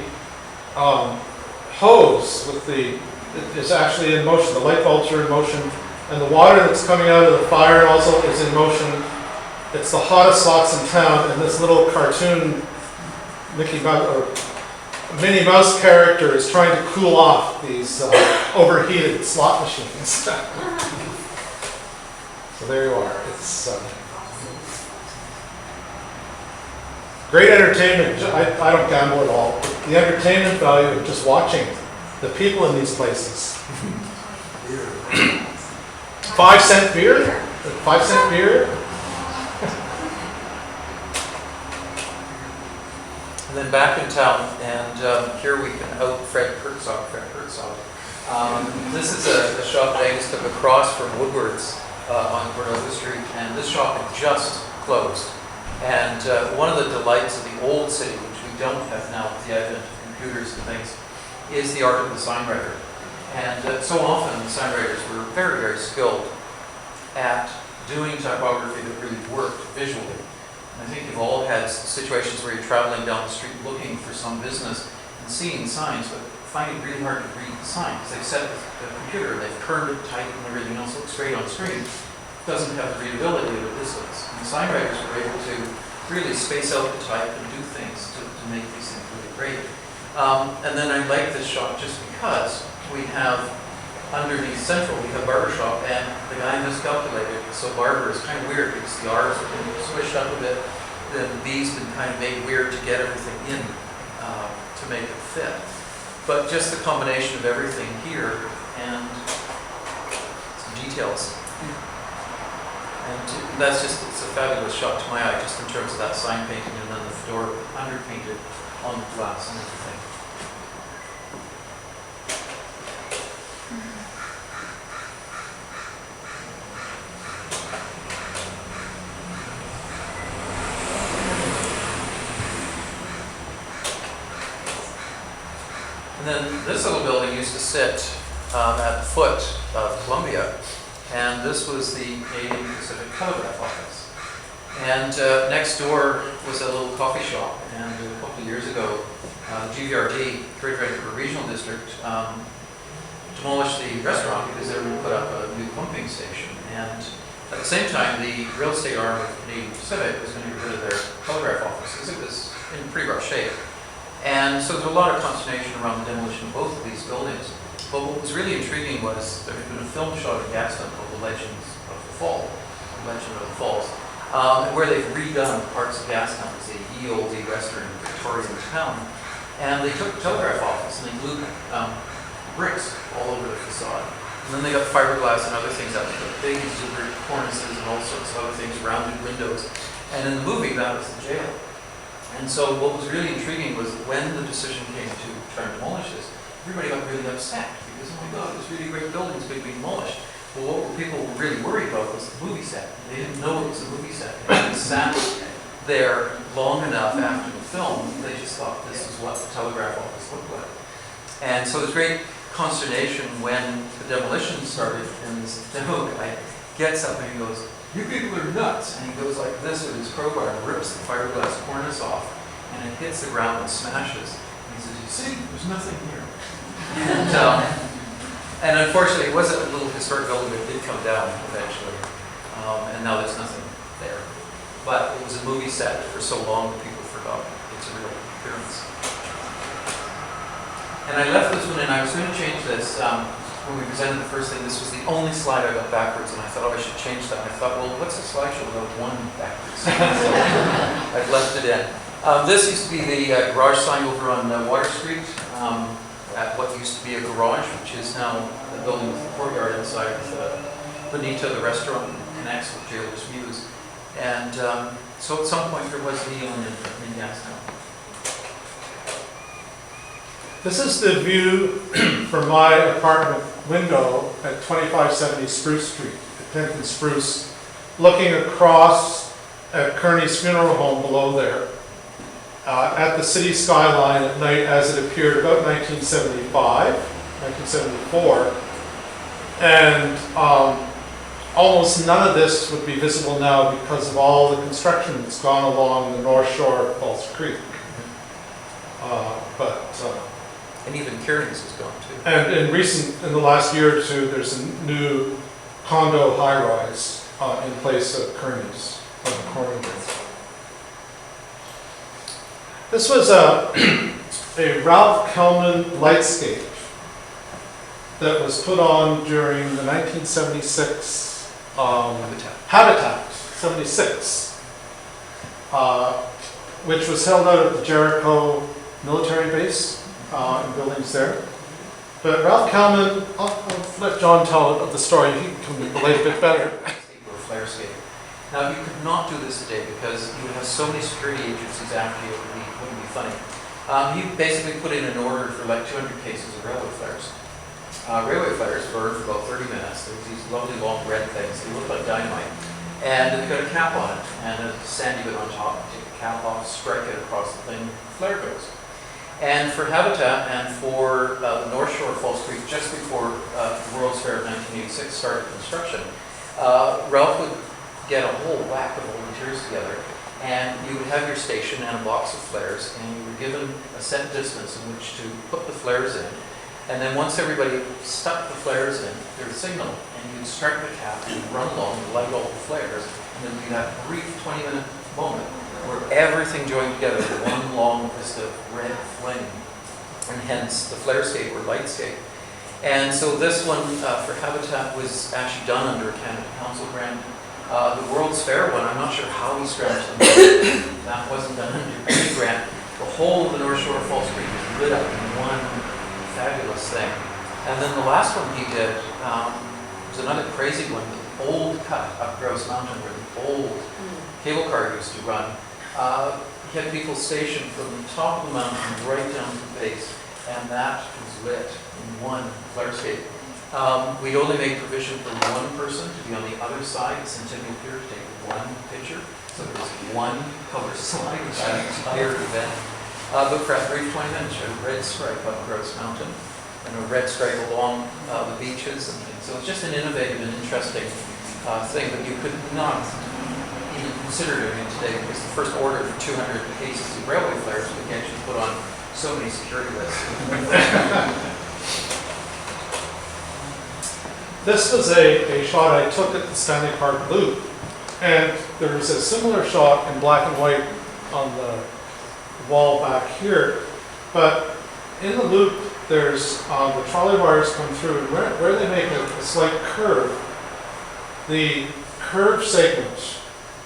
hose with is actually in motion. The light bulbs are in motion, and the water that's coming out of the fire also is in motion. It's the hottest slots in town, and this little cartoon Mickey Mouse or Minnie Mouse character is trying to cool off these overheated slot machines. So there you are. It's great entertainment. I don't gamble at all. The entertainment value of just watching the people in these places. 5-cent beer? 5-cent beer? And then back in town, and here we can out Fred Herzog. This is a shop that Angus took across from Woodward's on Cordova Street, and this shop had just closed. And one of the delights of the old city, which we don't have now with the advent of computers and things, is the art of the sign writer. And so often the sign writers were very, very skilled at doing typography that really worked visually. And I think you've all had situations where you're traveling down the street looking for some business and seeing signs, but finding it really hard to read the sign because they've set the computer, they've turned it tight and everything else looks great on screen. It doesn't have the readability of a distance. And the sign writers were able to really space out the type and do things to make these things really great. And then I like this shop just because we have underneath central, we have barber shop, and the guy miscalculated. So barber is kind of weird because the R's have been squished up a bit. The B's been kind of made weird to get everything in to make it fit. But just the combination of everything here and some details. And that's just, it's a fabulous shot to my eye, just in terms of that sign painting and then the fedora underpainted on the glass and everything. And then this little building used to sit at the foot of Columbia, and this was the Canadian Pacific Telegraph office. And next door was a little coffee shop, and a couple of years ago, GVRD, Greater Vancouver Regional District, demolished the restaurant because they were going to put up a new pumping station. And at the same time, the real estate arm of Canadian Pacific was going to get rid of their telegraph offices. It was in pretty rough shape. And so there's a lot of consternation around the demolition of both of these buildings. But what was really intriguing was there had been a film shot at Gaston called The Legends of the Fall, Legend of the Falls, where they've redone parts of Gaston as a ye olde western Victorian town. And they took the telegraph office and they glued bricks all over the facade. And then they got fiberglass and other things out. They got big exuberant cornices and all sorts of other things, rounded windows. And in the movie, that was the jail. And so what was really intriguing was when the decision came to try and demolish this, everybody got really upset because, oh my God, this really great building is going to be demolished. Well, what people were really worried about was the movie set. They didn't know it was a movie set. They hadn't sat there long enough after the film. They just thought this is what the telegraph office looked like. And so there's great consternation when the demolition started, and this demo guy gets up and he goes, "You people are nuts!" And he goes like this with his crowbar and rips the fiberglass cornice off, and it hits the ground and smashes. And he says, "You see, there's nothing here." And And unfortunately, it was a little historic building that did come down eventually. And now there's nothing there. But it was a movie set for so long that people forgot its real appearance. And I left this one in. I was going to change this. When we presented the first thing, this was the only slide I got backwards, and I thought, oh, I should change that. And I thought, well, what's a slideshow without one backwards? So I've left it in. This used to be the garage sign over on Water Street, at what used to be a garage, which is now a building with a courtyard inside with Bonita, the restaurant, connects with Jailer's Muse. And so at some point there was neon in Gastown. This is the view from my apartment window at 2570 Spruce Street, at 10th and Spruce, looking across at Kearney's funeral home below there, at the city skyline at night as it appeared about 1975, 1974. And almost none of this would be visible now because of all the construction that's gone along the north shore of False Creek. And even Kearney's is gone too. And in the last year or two, there's a new condo high-rise in place of Kearney's on the corner there. This was a Ralph Kelman lightscape that was put on during the 1976 Habitat 76, which was held out at the Jericho military base. In buildings there. But Ralph Kelman, I'll let John tell the story, he can relate a bit better. Or flare escape. Now you could not do this today because you would have so many security agencies after you, it wouldn't be funny. You basically put in an order for like 200 cases of railway flares. Railway flares burn for about 30 minutes. There's these lovely long red things, they look like dynamite. And they've got a cap on it and a sandy bit on top. Take the cap off, strike it across the thing, flare goes. And for Habitat and for the North Shore of False Creek, just before the World's Fair of 1986 started construction, Ralph would get a whole whack of volunteers together, and you would have your station and a box of flares, and you were given a set distance in which to put the flares in. And then once everybody stuck the flares in, there'd signal, and you'd strike the cap and run along and light all the flares, and then you'd have a brief 20-minute moment where everything joined together in one long vista of red flame, and hence the flarescape or lightscape. And so this one for Habitat was actually done under a Canada Council grant. The World's Fair one, I'm not sure how he scratched them. That wasn't done under any grant. The whole of the North Shore of False Creek was lit up in one fabulous thing. And then the last one he did was another crazy one, the old cut up Grouse Mountain where the old cable car used to run. He had people stationed from the top of the mountain right down to the base, and that was lit in one flarescape. We'd only make provision for one person to be on the other side, the Centennial Pier, to take one picture. So there was one color slide for that entire event. But for a brief 20 minutes, you had a red stripe up Grouse Mountain, and a red stripe along the beaches and things. So it's just an innovative and interesting thing that you could not even consider doing it today, because the first order for 200 cases of railway flares would get you put on so many security lists. This was a shot I took at the Stanley Park Loop, and there's a similar shot in black and white on the wall back here, but in the loop there's the trolley wires come through, and where they make a slight curve, the curved segment,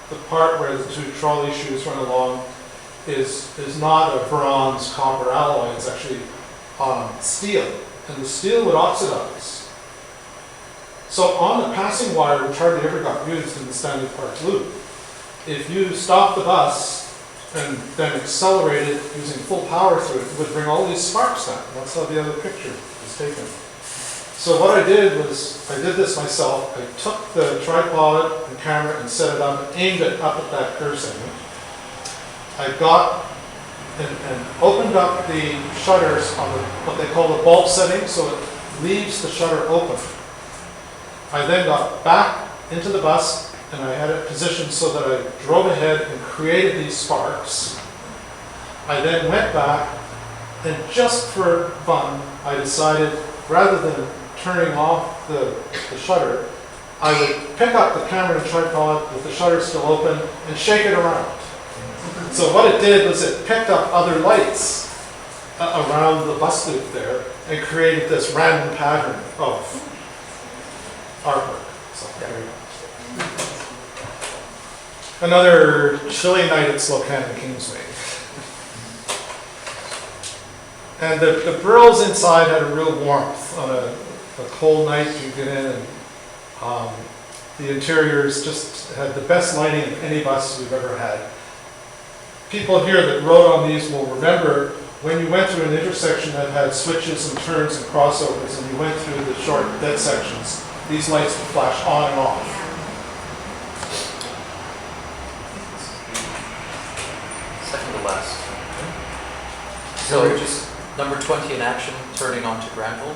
the part where the two trolley shoes run along, is not a bronze copper alloy, it's actually steel, and the steel would oxidize. So on the passing wire, which hardly ever got used in the Stanley Park Loop, if you stopped the bus and then accelerated using full power through it would bring all these sparks down. That's how the other picture was taken. So what I did was, I did this myself. I took the tripod and camera and set it up and aimed it up at that curve segment. I got and opened up the shutters on the, what they call the bulb setting, so it leaves the shutter open. I then got back into the bus and I had it positioned so that I drove ahead and created these sparks. I then went back and just for fun, I decided rather than turning off the shutter, I would pick up the camera and tripod with the shutter still open and shake it around. So what it did was it picked up other lights around the bus loop there and created this random pattern of artwork. So, there you go. Another chilly night at Strathcona Kingsway. And the grills inside had a real warmth. On a cold night, you get in and the interiors just had the best lighting of any bus we've ever had. People here that rode on these will remember when you went through an intersection that had switches and turns and crossovers and you went through the short dead sections, these lights would flash on and off. Second to last. So just number 20 in action, turning on to Granville.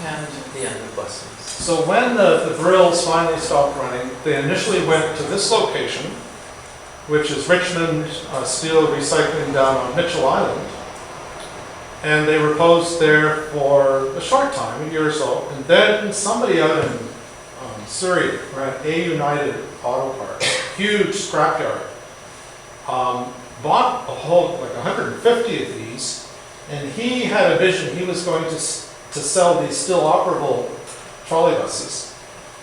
And the end of buses. So when the Brills finally stopped running, they initially went to this location, which is Richmond Steel Recycling down on Mitchell Island. And they reposed there for a short time, a year or so. And then somebody out in Surrey ran a United Auto Park, huge scrapyard, bought a whole, like 150 of these. And he had a vision. He was going to sell these still operable trolley buses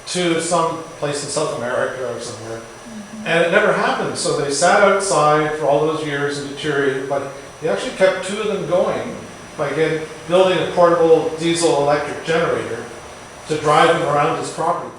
to some place in South America or somewhere. And it never happened, so they sat outside for all those years and deteriorated, but he actually kept 2 of them going by building a portable diesel electric generator to drive them around his property.